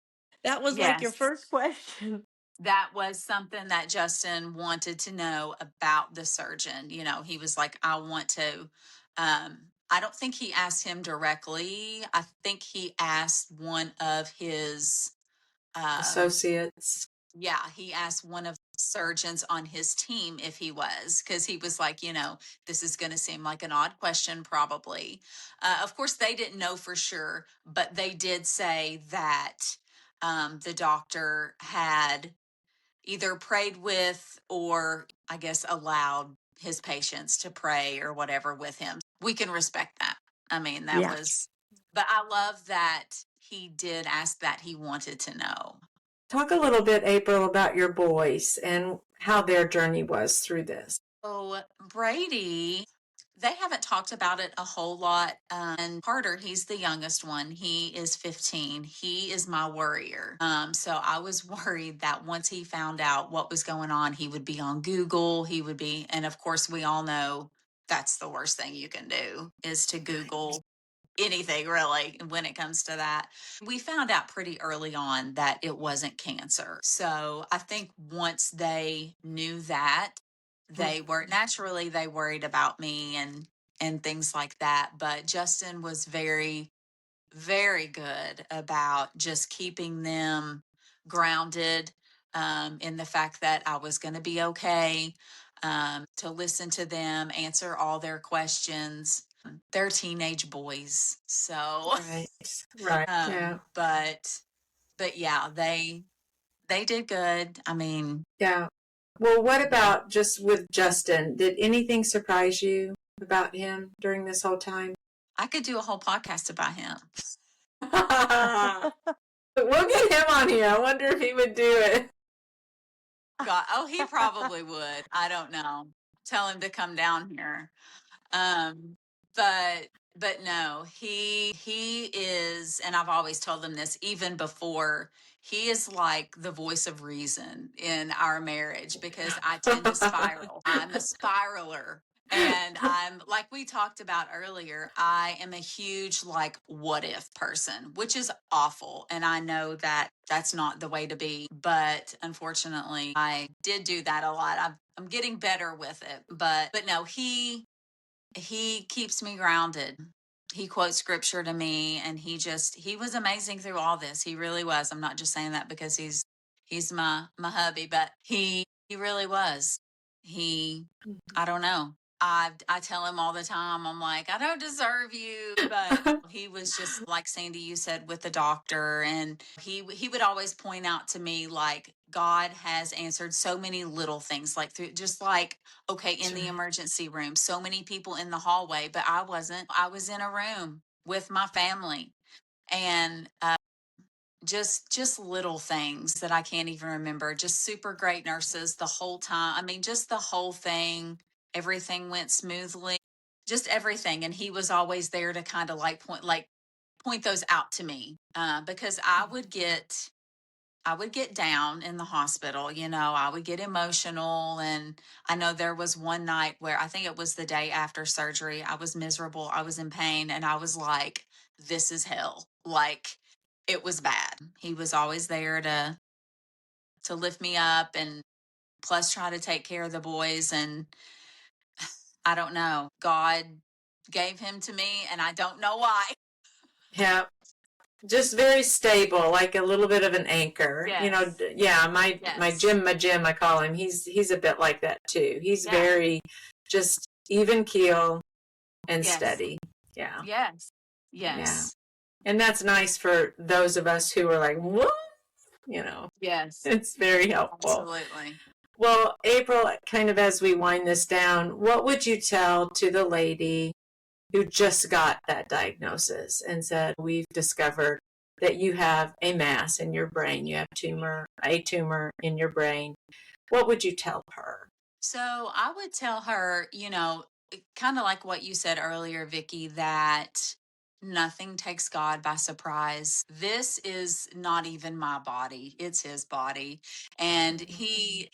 That was like your Yes. first question. That was something that Justin wanted to know about the surgeon. He was like, I want to. I don't think he asked him directly. I think he asked one of his, um, Associates. yeah, he asked one of the surgeons on his team if he was, because he was like, this is going to seem like an odd question, probably. Of course, they didn't know for sure, but they did say that the doctor had either prayed with, or I guess allowed his patients to pray or whatever with him. We can respect that. I mean, Yeah. but I love that he did ask that. He wanted to know. Talk a little bit, April, about your boys and how their journey was through this. So, Brady, they haven't talked about it a whole lot. And Carter, he's the youngest one. He is 15. He is my worrier. So I was worried that once he found out what was going on, he would be on Google. And of course, we all know that's the worst thing you can do, is to Google anything, really, when it comes to that. We found out pretty early on that it wasn't cancer. So I think once they knew that, they were naturally, they worried about me and things like that. But Justin was very, very good about just keeping them grounded, in the fact that I was going to be okay, to listen to them, answer all their questions. They're teenage boys, so Right. Right. Yeah. but yeah, they did good. I mean, Yeah. Well, what about just with Justin? Did anything surprise you about him during this whole time? I could do a whole podcast about him. We'll get him on here. I wonder if he would do it. God, oh, he probably would. I don't know. tell him to come down here. Um, but no, he is, and I've always told them this even before, he is like the voice of reason in our marriage because I tend to spiral. I'm a spiraler. And I'm like we talked about earlier, I am a huge like what if person, which is awful. And I know that that's not the way to be. But unfortunately, I did do that a lot. I'm getting better with it. But no, he keeps me grounded. He quotes scripture to me, and he was amazing through all this. He really was. I'm not just saying that because he's my hubby, but he really was. He I don't know. I tell him all the time, I'm like, I don't deserve you. But he was just like Sandy, you said, with the doctor. And he would always point out to me, like, God has answered so many little things, like through just like, okay, in the emergency room, so many people in the hallway, but I wasn't. I was in a room with my family. And just little things that I can't even remember. Just super great nurses the whole time. I mean, just the whole thing. Everything went smoothly. Just everything, and he was always there to kind of like point those out to me because I would get down in the hospital, I would get emotional. And I know there was one night where I think it was the day after surgery. I was miserable. I was in pain. And I was like, this is hell. Like, it was bad. He was always there to lift me up and plus try to take care of the boys. And I don't know. God gave him to me, and I don't know why. Yeah. Just very stable, like a little bit of an anchor. Yes. Yeah, my Yes. Jim, I call him. He's a bit like that too. He's Yeah. very just even keel and Yes. steady. Yeah. Yes. Yeah. Yes. And that's nice for those of us who are like, what? Yes. It's very helpful. Absolutely. Well, April, kind of as we wind this down, what would you tell to the lady who just got that diagnosis and said, we've discovered that you have a mass in your brain, you have a tumor in your brain? What would you tell her? So I would tell her, kind of like what you said earlier, Vicky, that nothing takes God by surprise. This is not even my body, it's his body. And he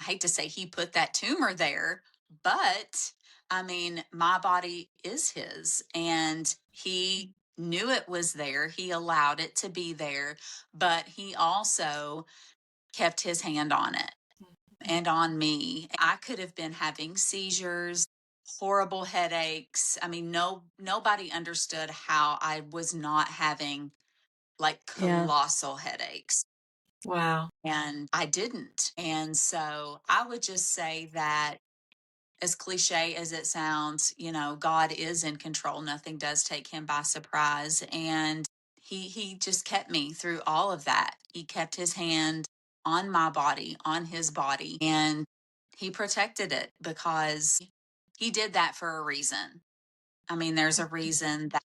I hate to say he put that tumor there, but I mean, my body is his, and he knew it was there. He allowed it to be there, but he also kept his hand on it and on me. I could have been having seizures, horrible headaches. I mean, nobody understood how I was not having like Yeah. colossal headaches. Wow. And I didn't. And so I would just say that, as cliche as it sounds, God is in control. Nothing does take him by surprise. And he just kept me through all of that. He kept his hand on my body, on his body, and he protected it because he did that for a reason. I mean, there's a reason that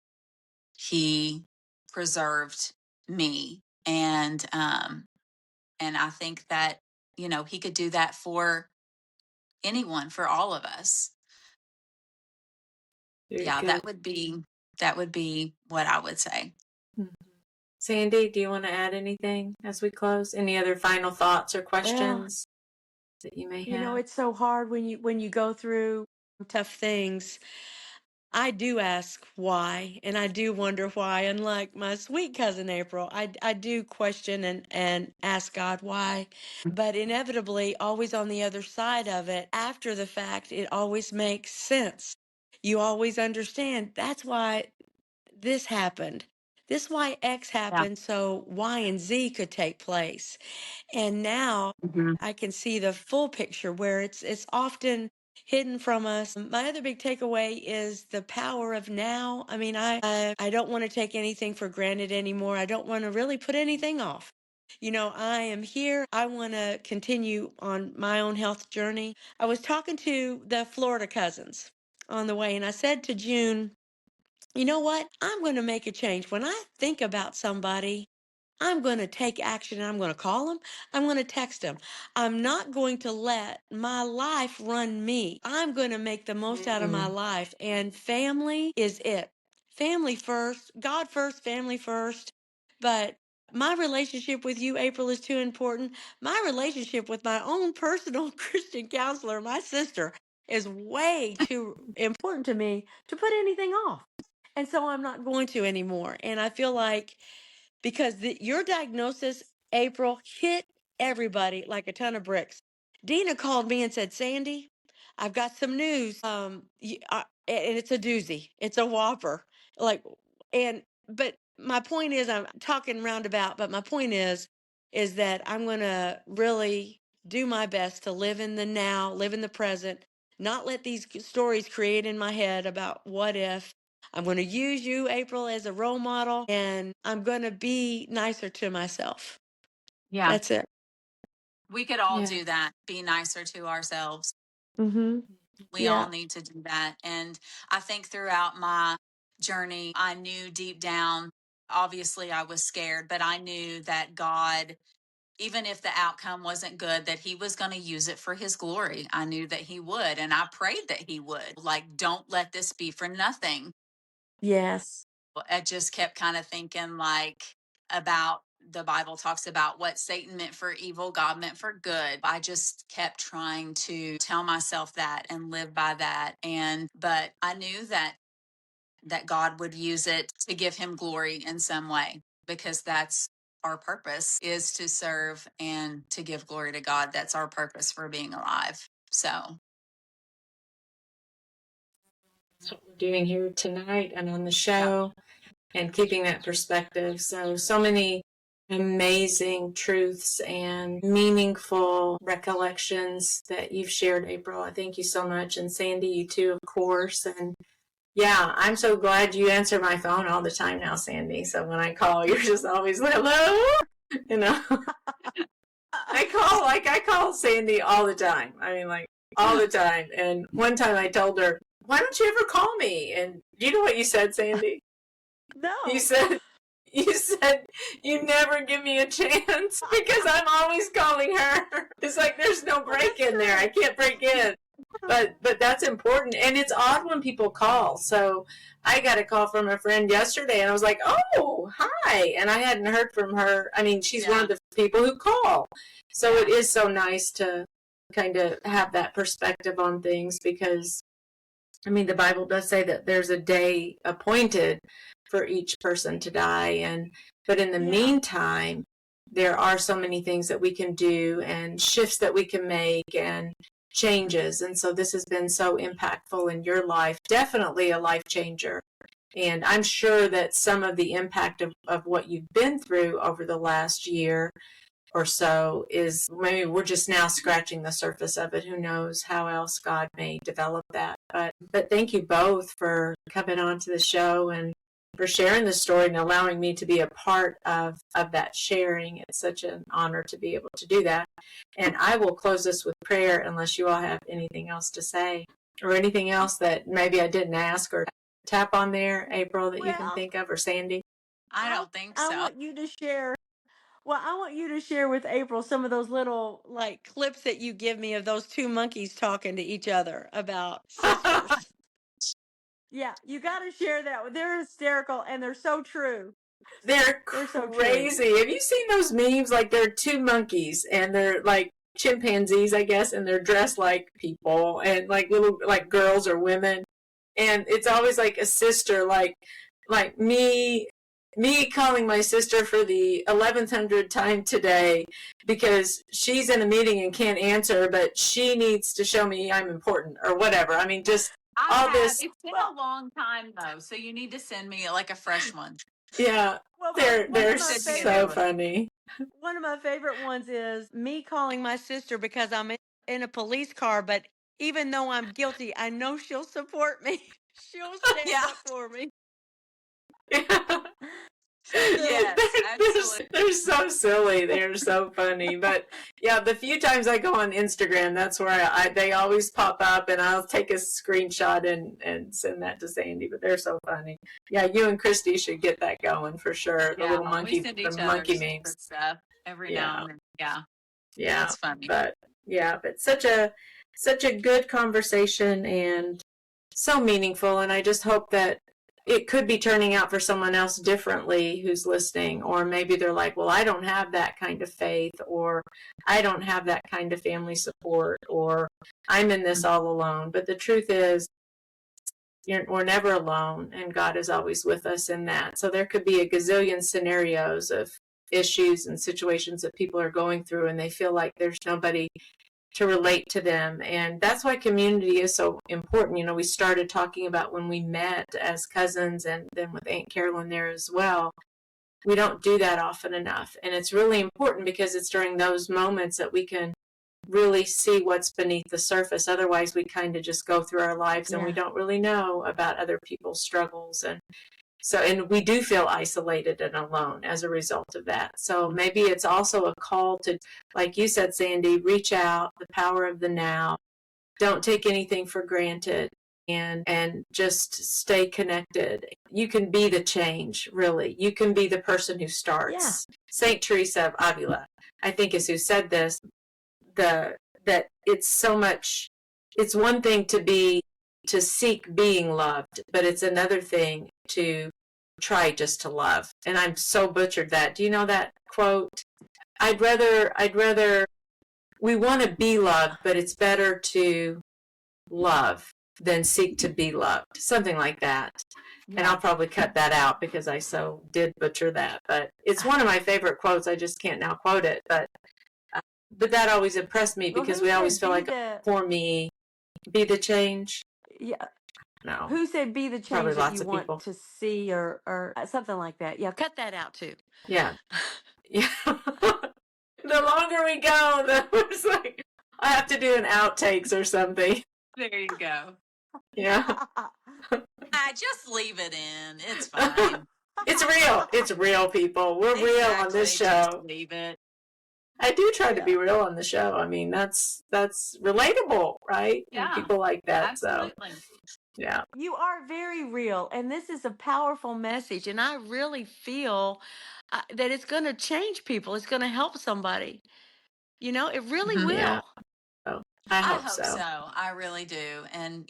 he preserved me. And I think that, he could do that for anyone, for all of us. Very Yeah, good. that would be what I would say. Mhm. Sandy, do you want to add anything as we close? Any other final thoughts or questions that you may have? It's so hard when you go through tough things. I do ask why, and I do wonder why. Unlike my sweet cousin April, I do question and ask God why. But inevitably, always on the other side of it, after the fact, it always makes sense. You always understand that's why this happened. This why X Yeah. happened, so Y and Z could take place. And now Hmm. I can see the full picture where it's often hidden from us. My other big takeaway is the power of now. I mean, I don't want to take anything for granted anymore. I don't want to really put anything off. I am here. I want to continue on my own health journey. I was talking to the Florida cousins on the way, and I said to June, you know what? I'm going to make a change. When I think about somebody, I'm going to take action and I'm going to call them. I'm going to text them. I'm not going to let my life run me. I'm going to make the most out of my life. And family is it. Family first, God first, family first. But my relationship with you, April, is too important. My relationship with my own personal Christian counselor, my sister, is way too important to me to put anything off. And so I'm not going to anymore. And I feel like because your diagnosis, April, hit everybody like a ton of bricks. Dina called me and said, Sandy, I've got some news. And it's a doozy. It's a whopper. Like, but my point is, I'm talking roundabout, but my point is that I'm going to really do my best to live in the now, live in the present, not let these stories create in my head about what if. I'm going to use you, April, as a role model, and I'm going to be nicer to myself. Yeah. That's it. We could all do that, be nicer to ourselves. Mm-hmm. We all need to do that. And I think throughout my journey, I knew deep down, obviously I was scared, but I knew that God, even if the outcome wasn't good, that he was going to use it for his glory. I knew that he would. And I prayed that he would. Like, don't let this be for nothing. Yes. I just kept kind of thinking like about the Bible talks about what Satan meant for evil, God meant for good. I just kept trying to tell myself that and live by that. But I knew that God would use it to give him glory in some way, because that's our purpose, is to serve and to give glory to God. That's our purpose for being alive. So That's what we're doing here tonight and on the show, and keeping that perspective. So many amazing truths and meaningful recollections that you've shared, April. I thank you so much. And Sandy, you too, of course. And yeah, I'm so glad you answer my phone all the time now, Sandy. So when I call, you're just always like, hello. You know, I call Sandy all the time. I mean, like all the time. And one time I told her, why don't you ever call me? And do you know what you said, Sandy? No. You said you never give me a chance because I'm always calling her. It's like there's no break in there. I can't break in. But that's important, and it's odd when people call. So I got a call from a friend yesterday, and I was like, "Oh, hi!" And I hadn't heard from her. I mean, she's one of the people who call. So it is so nice to kind of have that perspective on things, because I mean, the Bible does say that there's a day appointed for each person to die, but in the meantime, there are so many things that we can do and shifts that we can make and changes. And so this has been so impactful in your life, definitely a life changer. And I'm sure that some of the impact of what you've been through over the last year or so is maybe we're just now scratching the surface of it. Who knows how else God may develop that. But thank you both for coming on to the show and for sharing the story and allowing me to be a part of that sharing. It's such an honor to be able to do that. And I will close this with prayer unless you all have anything else to say or anything else that maybe I didn't ask or tap on there, April, that you can think of, or Sandy. I don't think so. I want you to share. Well, I want you to share with April some of those little like clips that you give me of those two monkeys talking to each other about sisters. Yeah, you got to share that. They're hysterical and they're so true. They're so crazy. Have you seen those memes? Like, they're two monkeys and they're like chimpanzees, I guess, and they're dressed like people and like little like girls or women. And it's always like a sister, like me calling my sister for the 1100th time today because she's in a meeting and can't answer, but she needs to show me I'm important or whatever. I mean, just all this. It's been a long time though, so you need to send me like a fresh one. Yeah, Well, they're so funny. One of my favorite ones is me calling my sister because I'm in a police car, but even though I'm guilty, I know she'll support me. She'll stand up for me. Yes, absolutely. They're so silly. They're so funny. But yeah, the few times I go on Instagram, that's where they always pop up, and I'll take a screenshot and send that to Sandy. But they're so funny. Yeah, you and Christy should get that going for sure. The Yeah, little we monkey, send the each other monkey stupid memes. stuff every Yeah. now and then. Yeah, Yeah, that's funny. but such a good conversation and so meaningful. And I just hope that it could be turning out for someone else differently who's listening, or maybe they're like, well, I don't have that kind of faith, or I don't have that kind of family support, or I'm in this all alone. But the truth is, we're never alone, and God is always with us in that. So there could be a gazillion scenarios of issues and situations that people are going through, and they feel like there's nobody to relate to them. And that's why community is so important. We started talking about when we met as cousins, and then with Aunt Carolyn there as well. We don't do that often enough. And it's really important because it's during those moments that we can really see what's beneath the surface. Otherwise, we kind of just go through our lives and we don't really know about other people's struggles. And we do feel isolated and alone as a result of that. So maybe it's also a call to, like you said, Sandy, reach out, the power of the now. Don't take anything for granted, and just stay connected. You can be the change, really. You can be the person who starts. Yeah. Saint Teresa of Avila, I think, is who said this, that it's so much, it's one thing to seek being loved, but it's another thing to try just to love. And I'm so butchered that. Do you know that quote? I'd rather we want to be loved, but it's better to love than seek to be loved. Something like that. Yeah. And I'll probably cut that out because I so did butcher that. But it's one of my favorite quotes. I just can't now quote it. But that always impressed me because we always feel like, for me, be the change. Yeah. No. Who said be the change that you want to see, or something like that? Yeah, cut that out too. Yeah. Yeah. The longer we go, it's like I have to do an outtakes or something. There you go. Yeah. I just leave it in. It's fine. It's real. It's real, people. We're real on this show. Just leave it. I do try to be real on the show. I mean, that's relatable, right? Yeah. And people like that. Absolutely. So, yeah. You are very real, and this is a powerful message, and I really feel that it's going to change people. It's going to help somebody. It really will. Yeah. Oh, I hope so. I really do. And,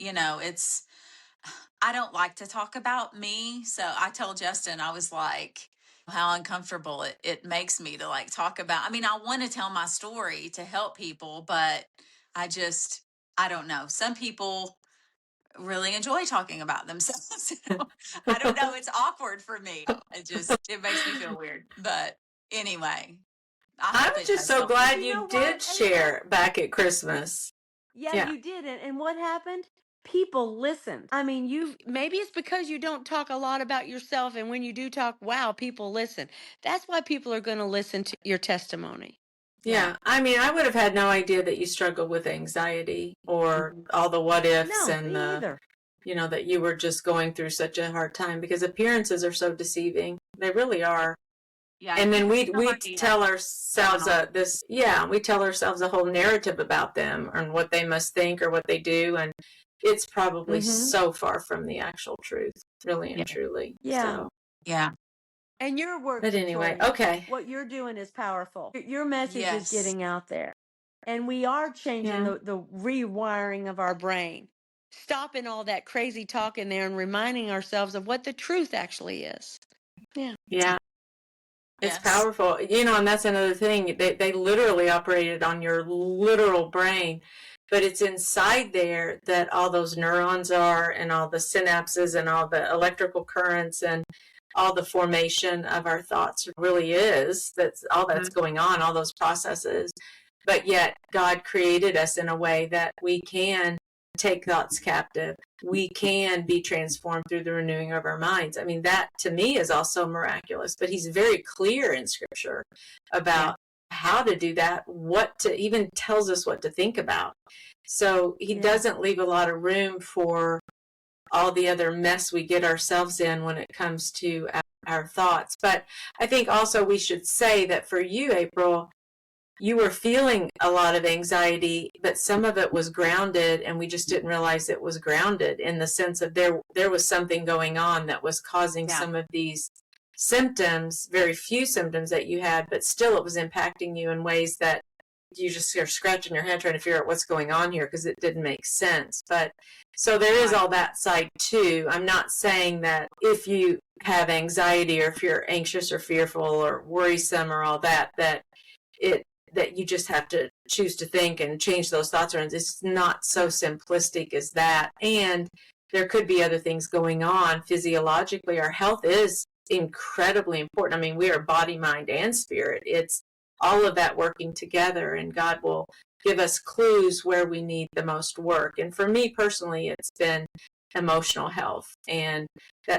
I don't like to talk about me. So I told Justin, I was like, how uncomfortable it makes me to talk about. I mean, I want to tell my story to help people, but I don't know. Some people really enjoy talking about themselves. I don't know. It's awkward for me. It makes me feel weird. But anyway, I was just so glad you did share back at Christmas. Yeah, you did. And what happened? People listened. I mean, maybe it's because you don't talk a lot about yourself, and when you do talk, wow, people listen. That's why people are going to listen to your testimony. Yeah. I mean, I would have had no idea that you struggled with anxiety or all the what ifs and that you were just going through such a hard time, because appearances are so deceiving. They really are. Yeah. And then we tell ourselves we tell ourselves a whole narrative about them and what they must think or what they do, and it's probably so far from the actual truth, really and truly. Yeah. So. Yeah. And your work, but anyway, Victoria, okay. What you're doing is powerful. Your message is getting out there. And we are changing the rewiring of our brain. Stopping all that crazy talk in there and reminding ourselves of what the truth actually is. Yeah. Yeah. It's powerful. And that's another thing. They literally operated on your literal brain, but it's inside there that all those neurons are, and all the synapses and all the electrical currents and all the formation of our thoughts really is. That's all that's going on, all those processes. But yet God created us in a way that we can take thoughts captive. We can be transformed through the renewing of our minds. I mean, that to me is also miraculous, but he's very clear in scripture about how to do that, even tells us what to think about. So he doesn't leave a lot of room for all the other mess we get ourselves in when it comes to our thoughts. But I think also we should say that for you, April, you were feeling a lot of anxiety, but some of it was grounded, and we just didn't realize it was grounded, in the sense of there was something going on that was causing some of these symptoms, very few symptoms that you had, but still it was impacting you in ways that you just are scratching your head trying to figure out what's going on here, because it didn't make sense. But so there is all that side too. I'm not saying that if you have anxiety, or if you're anxious or fearful or worrisome or all that, that you just have to choose to think and change those thoughts around. It's not so simplistic as that. And there could be other things going on physiologically. Our health is incredibly important. I mean, we are body, mind, and spirit. It's all of that working together, and God will give us clues where we need the most work. And for me personally, it's been emotional health and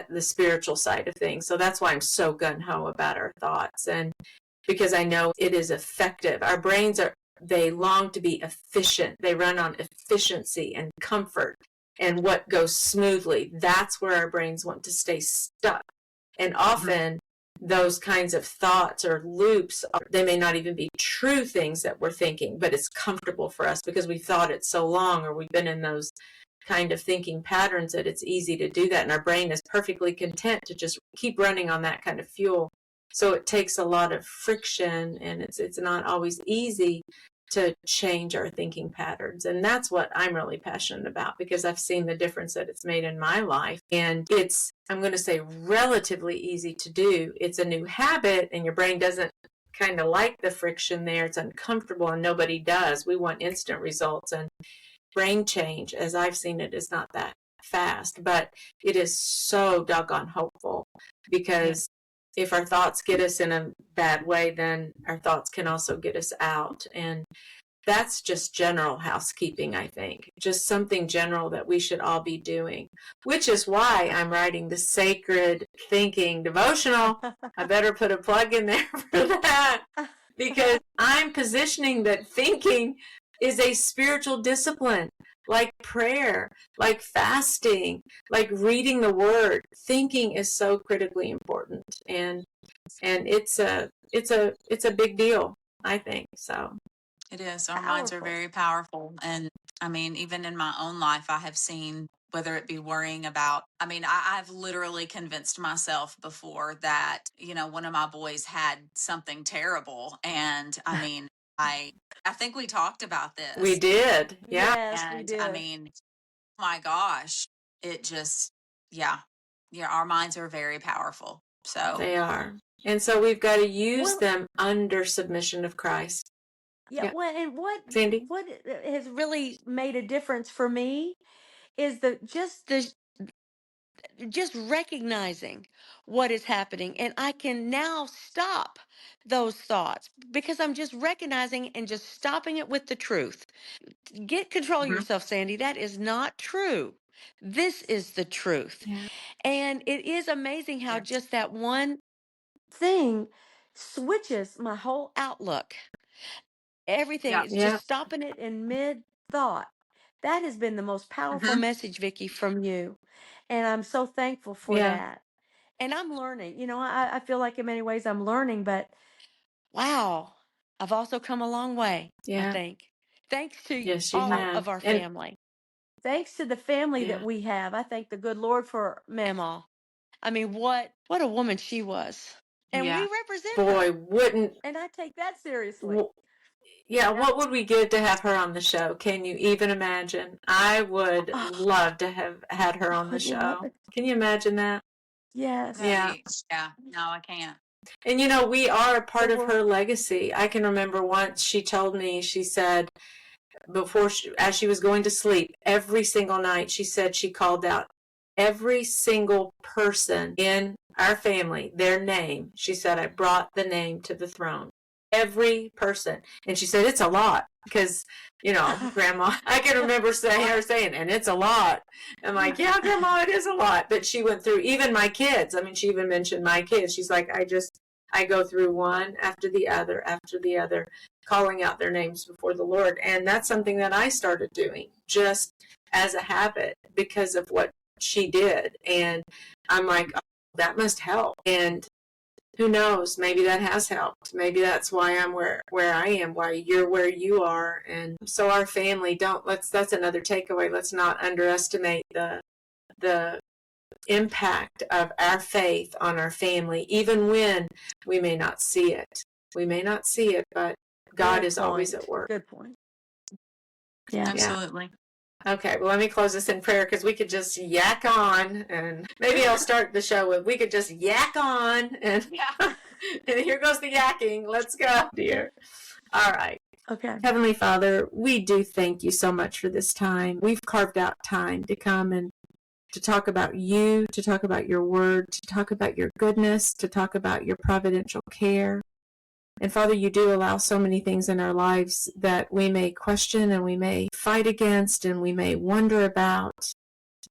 the spiritual side of things. So that's why I'm so gung-ho about our thoughts, and because I know it is effective. Our brains they long to be efficient. They run on efficiency and comfort and what goes smoothly. That's where our brains want to stay stuck. And often those kinds of thoughts or loops, they may not even be true things that we're thinking, but it's comfortable for us because we've thought it so long, or we've been in those kind of thinking patterns, that it's easy to do that. And our brain is perfectly content to just keep running on that kind of fuel. So it takes a lot of friction, and it's not always easy to change our thinking patterns. And that's what I'm really passionate about, because I've seen the difference that it's made in my life. And it's, I'm going to say, relatively easy to do. It's a new habit, and your brain doesn't kind of like the friction there. It's uncomfortable, and nobody does. We want instant results, and brain change, as I've seen it, is not that fast, but it is so doggone hopeful, because if our thoughts get us in a bad way, then our thoughts can also get us out. And that's just general housekeeping, I think. Just something general that we should all be doing, which is why I'm writing the Sacred Thinking devotional. I better put a plug in there for that, because I'm positioning that thinking is a spiritual discipline, like prayer, like fasting, like reading the Word. Thinking is so critically important, and it's a big deal, I think. So it is. Our minds are very powerful, and I mean, even in my own life, I have seen, whether it be worrying about, I mean, I've literally convinced myself before that, you know, one of my boys had something terrible, and I mean, I think we talked about this. We did. Yeah. Yes, we And did. I mean, my gosh, it just, yeah, our minds are very powerful. So They are. And so we've got to use them under submission of Christ. Yeah, well, and Sandy? what has really made a difference for me is just recognizing what is happening, and I can now stop those thoughts because I'm just recognizing and just stopping it with the truth. Get control of yourself, Sandy. That is not true. This is the truth. Yeah. And it is amazing how just that one thing switches my whole outlook. Everything is Yeah. just stopping it in mid thought. That has been the most powerful message, Vicky, from you. And I'm so thankful for Yeah. that. And I'm learning. You know, I feel like in many ways I'm learning, but wow, I've also come a long way, I Yeah. think. Thanks to Yes, you all have. of our And family. Thanks to the family yeah. that we have. I thank the good Lord for Mama. I mean, what a woman she was. And we represent her. Boy, wouldn't And I take that seriously. w- yeah, what would we give to have her on the show? Can you even imagine? I would love to have had her on the show. Can you imagine that? Yes. Yeah. yeah, no, I can't. And you know, we are a part of her legacy. I can remember once she told me, she said, as she was going to sleep, every single night, she said she called out every single person in our family, their name. She said, I brought the name to the throne. Every person. And she said, it's a lot, because, you know, Grandma, I can remember her saying, and it's a lot. I'm like, yeah, Grandma, it is a lot. But she went through even my kids. I mean, she even mentioned my kids. She's like, I go through one after the other, calling out their names before the Lord. And that's something that I started doing just as a habit, because of what she did. And I'm like, oh, that must help. And who knows, maybe that has helped. Maybe that's why I'm where I am, why you're where you are. And so our family, that's another takeaway. Let's not underestimate the impact of our faith on our family, even when we may not see it. We may not see it, but God is always at work. Good point. Yeah, absolutely. Okay, well, let me close this in prayer, because we could just yak on, and maybe I'll start the show with, we could just yak on, and, and here goes the yakking. Let's go, dear. All right. Okay. Heavenly Father, we do thank you so much for this time. We've carved out time to come and to talk about you, to talk about your word, to talk about your goodness, to talk about your providential care. And Father, you do allow so many things in our lives that we may question and we may fight against and we may wonder about,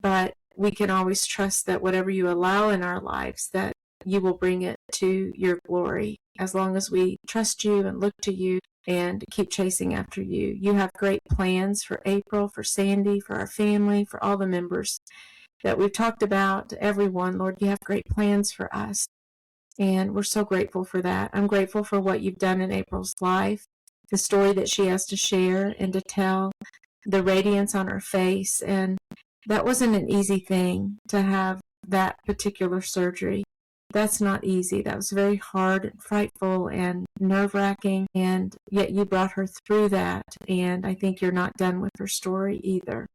but we can always trust that whatever you allow in our lives, that you will bring it to your glory, as long as we trust you and look to you and keep chasing after you. You have great plans for April, for Sandy, for our family, for all the members that we've talked about, everyone. Lord, you have great plans for us. And we're so grateful for that. I'm grateful for what you've done in April's life, the story that she has to share and to tell, the radiance on her face. And that wasn't an easy thing, to have that particular surgery. That's not easy. That was very hard and frightful and nerve-wracking. And yet you brought her through that. And I think you're not done with her story either.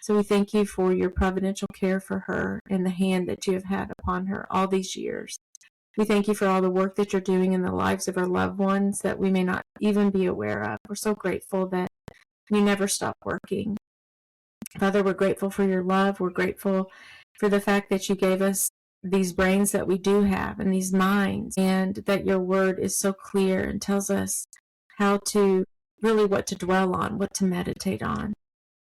So we thank you for your providential care for her and the hand that you have had upon her all these years. We thank you for all the work that you're doing in the lives of our loved ones that we may not even be aware of. We're so grateful that you never stop working. Father, we're grateful for your love. We're grateful for the fact that you gave us these brains that we do have and these minds, and that your word is so clear and tells us how to really what to dwell on, what to meditate on.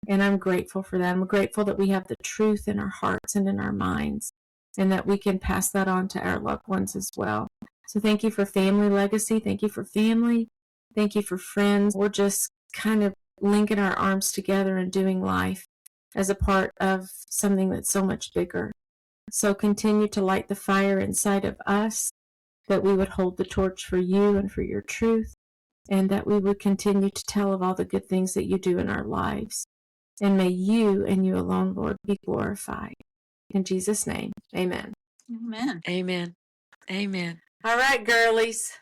And I'm grateful for that. I'm grateful that we have the truth in our hearts and in our minds, and that we can pass that on to our loved ones as well. So thank you for family legacy. Thank you for family. Thank you for friends. We're just kind of linking our arms together and doing life as a part of something that's so much bigger. So continue to light the fire inside of us, that we would hold the torch for you and for your truth, and that we would continue to tell of all the good things that you do in our lives. And may you and you alone, Lord, be glorified. In Jesus' name, amen. Amen. Amen. Amen. All right, girlies.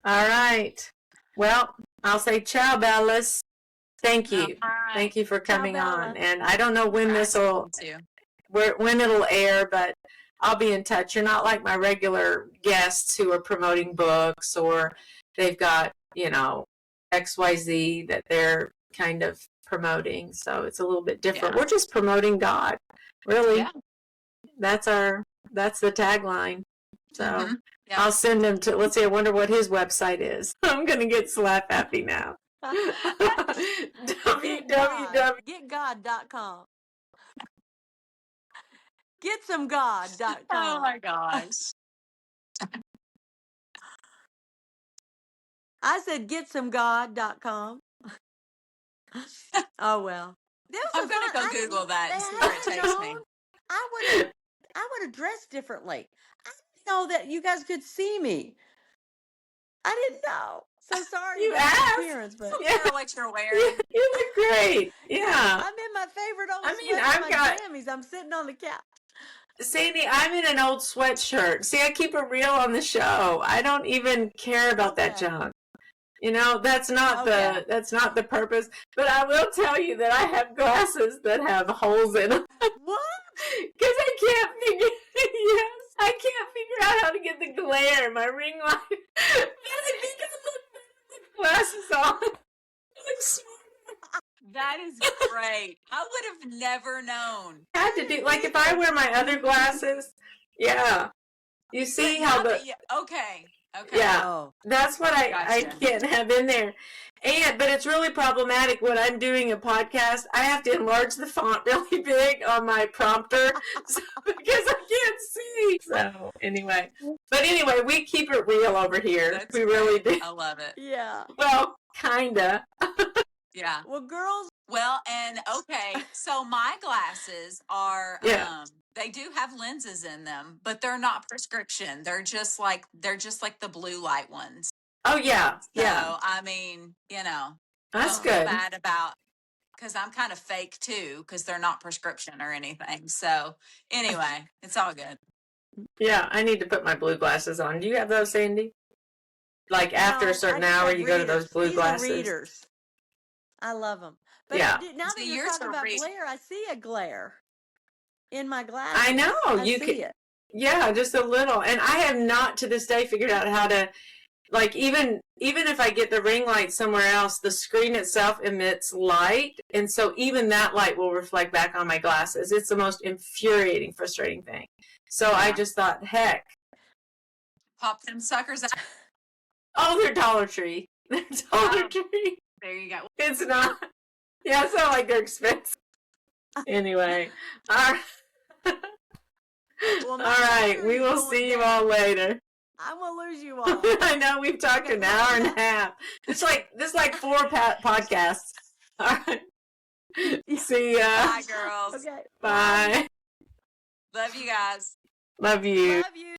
All right. Well, I'll say ciao, Bellas. Thank you. Right. Thank you for coming Ciao, on. Bella. And I don't know when when it'll air, but I'll be in touch. You're not like my regular guests who are promoting books, or they've got, XYZ that they're kind of promoting. So it's a little bit different. Yeah. We're just promoting God. Really. Yeah. That's the tagline. So Mhm. Yep. I'll send him to, let's see, I wonder what his website is. I'm going to get slap happy now. www. GetGod.com. GetSomeGod.com. Oh my gosh. I said GetSomeGod.com. Oh well. I'm gonna go Google that and see where it takes me. I would have dressed differently. I didn't know that you guys could see me. I didn't know. So sorry You about asked. the appearance, but Yeah. What you're wearing. You look great. Yeah. I'm in my favorite old I mean, sweater, I've my got- jammies. I'm sitting on the couch. Sandy, I'm in an old sweatshirt. See, I keep it real on the show. I don't even care about that Okay. junk. That's not Okay. that's not the purpose. But I will tell you that I have glasses that have holes in them. What? Because I can't figure. Yes, I can't figure out how to get the glare. My ring light. But I think I look better with glasses on. I look smart. That is great. I would have never known. I had to do, like, if I wear my other glasses. Yeah. You see But how not the. that Okay. Okay. Yeah. Oh. That's what I Gotcha. can't have in there. But it's really problematic when I'm doing a podcast. I have to enlarge the font really big on my prompter because I can't see. So anyway, we keep it real over here. That's we really do. I love it. Yeah. Well, kinda. Yeah. Well, girls, Well, and okay, so my glasses are Yeah. they do have lenses in them, but they're not prescription. They're just like the blue light ones. Oh, yeah. So, Yeah. I mean, That's don't feel good. bad about because I'm kind of fake too, because they're not prescription or anything. So anyway, it's all good. Yeah. I need to put my blue glasses on. Do you have those, Sandy? Like after a no, I certain just hour, have you go to those readers. blue These are glasses? readers. I love them. But Yeah. now that See, you're yours talking are about readers. glare, I see a glare in my I glasses. know. I You see can. it. Yeah, just a little. And I have not to this day figured out how to, like, even if I get the ring light somewhere else, the screen itself emits light, and so even that light will reflect back on my glasses. It's the most infuriating, frustrating thing. So I Yeah. just thought, heck, Pop them suckers out. oh, they're Dollar Tree. They're Dollar Oh. Tree. There you go. It's not. Yeah, it's not like they're expensive. Anyway, all right. Well, All my right. glare We is will going see you down. all later. I'm gonna lose you all. I know we've talked Okay, an hour and a well, half. It's like this is like 4 podcasts. All right. Yeah. See ya. Bye, girls. Okay. Bye. Love you guys. Love you. Love you.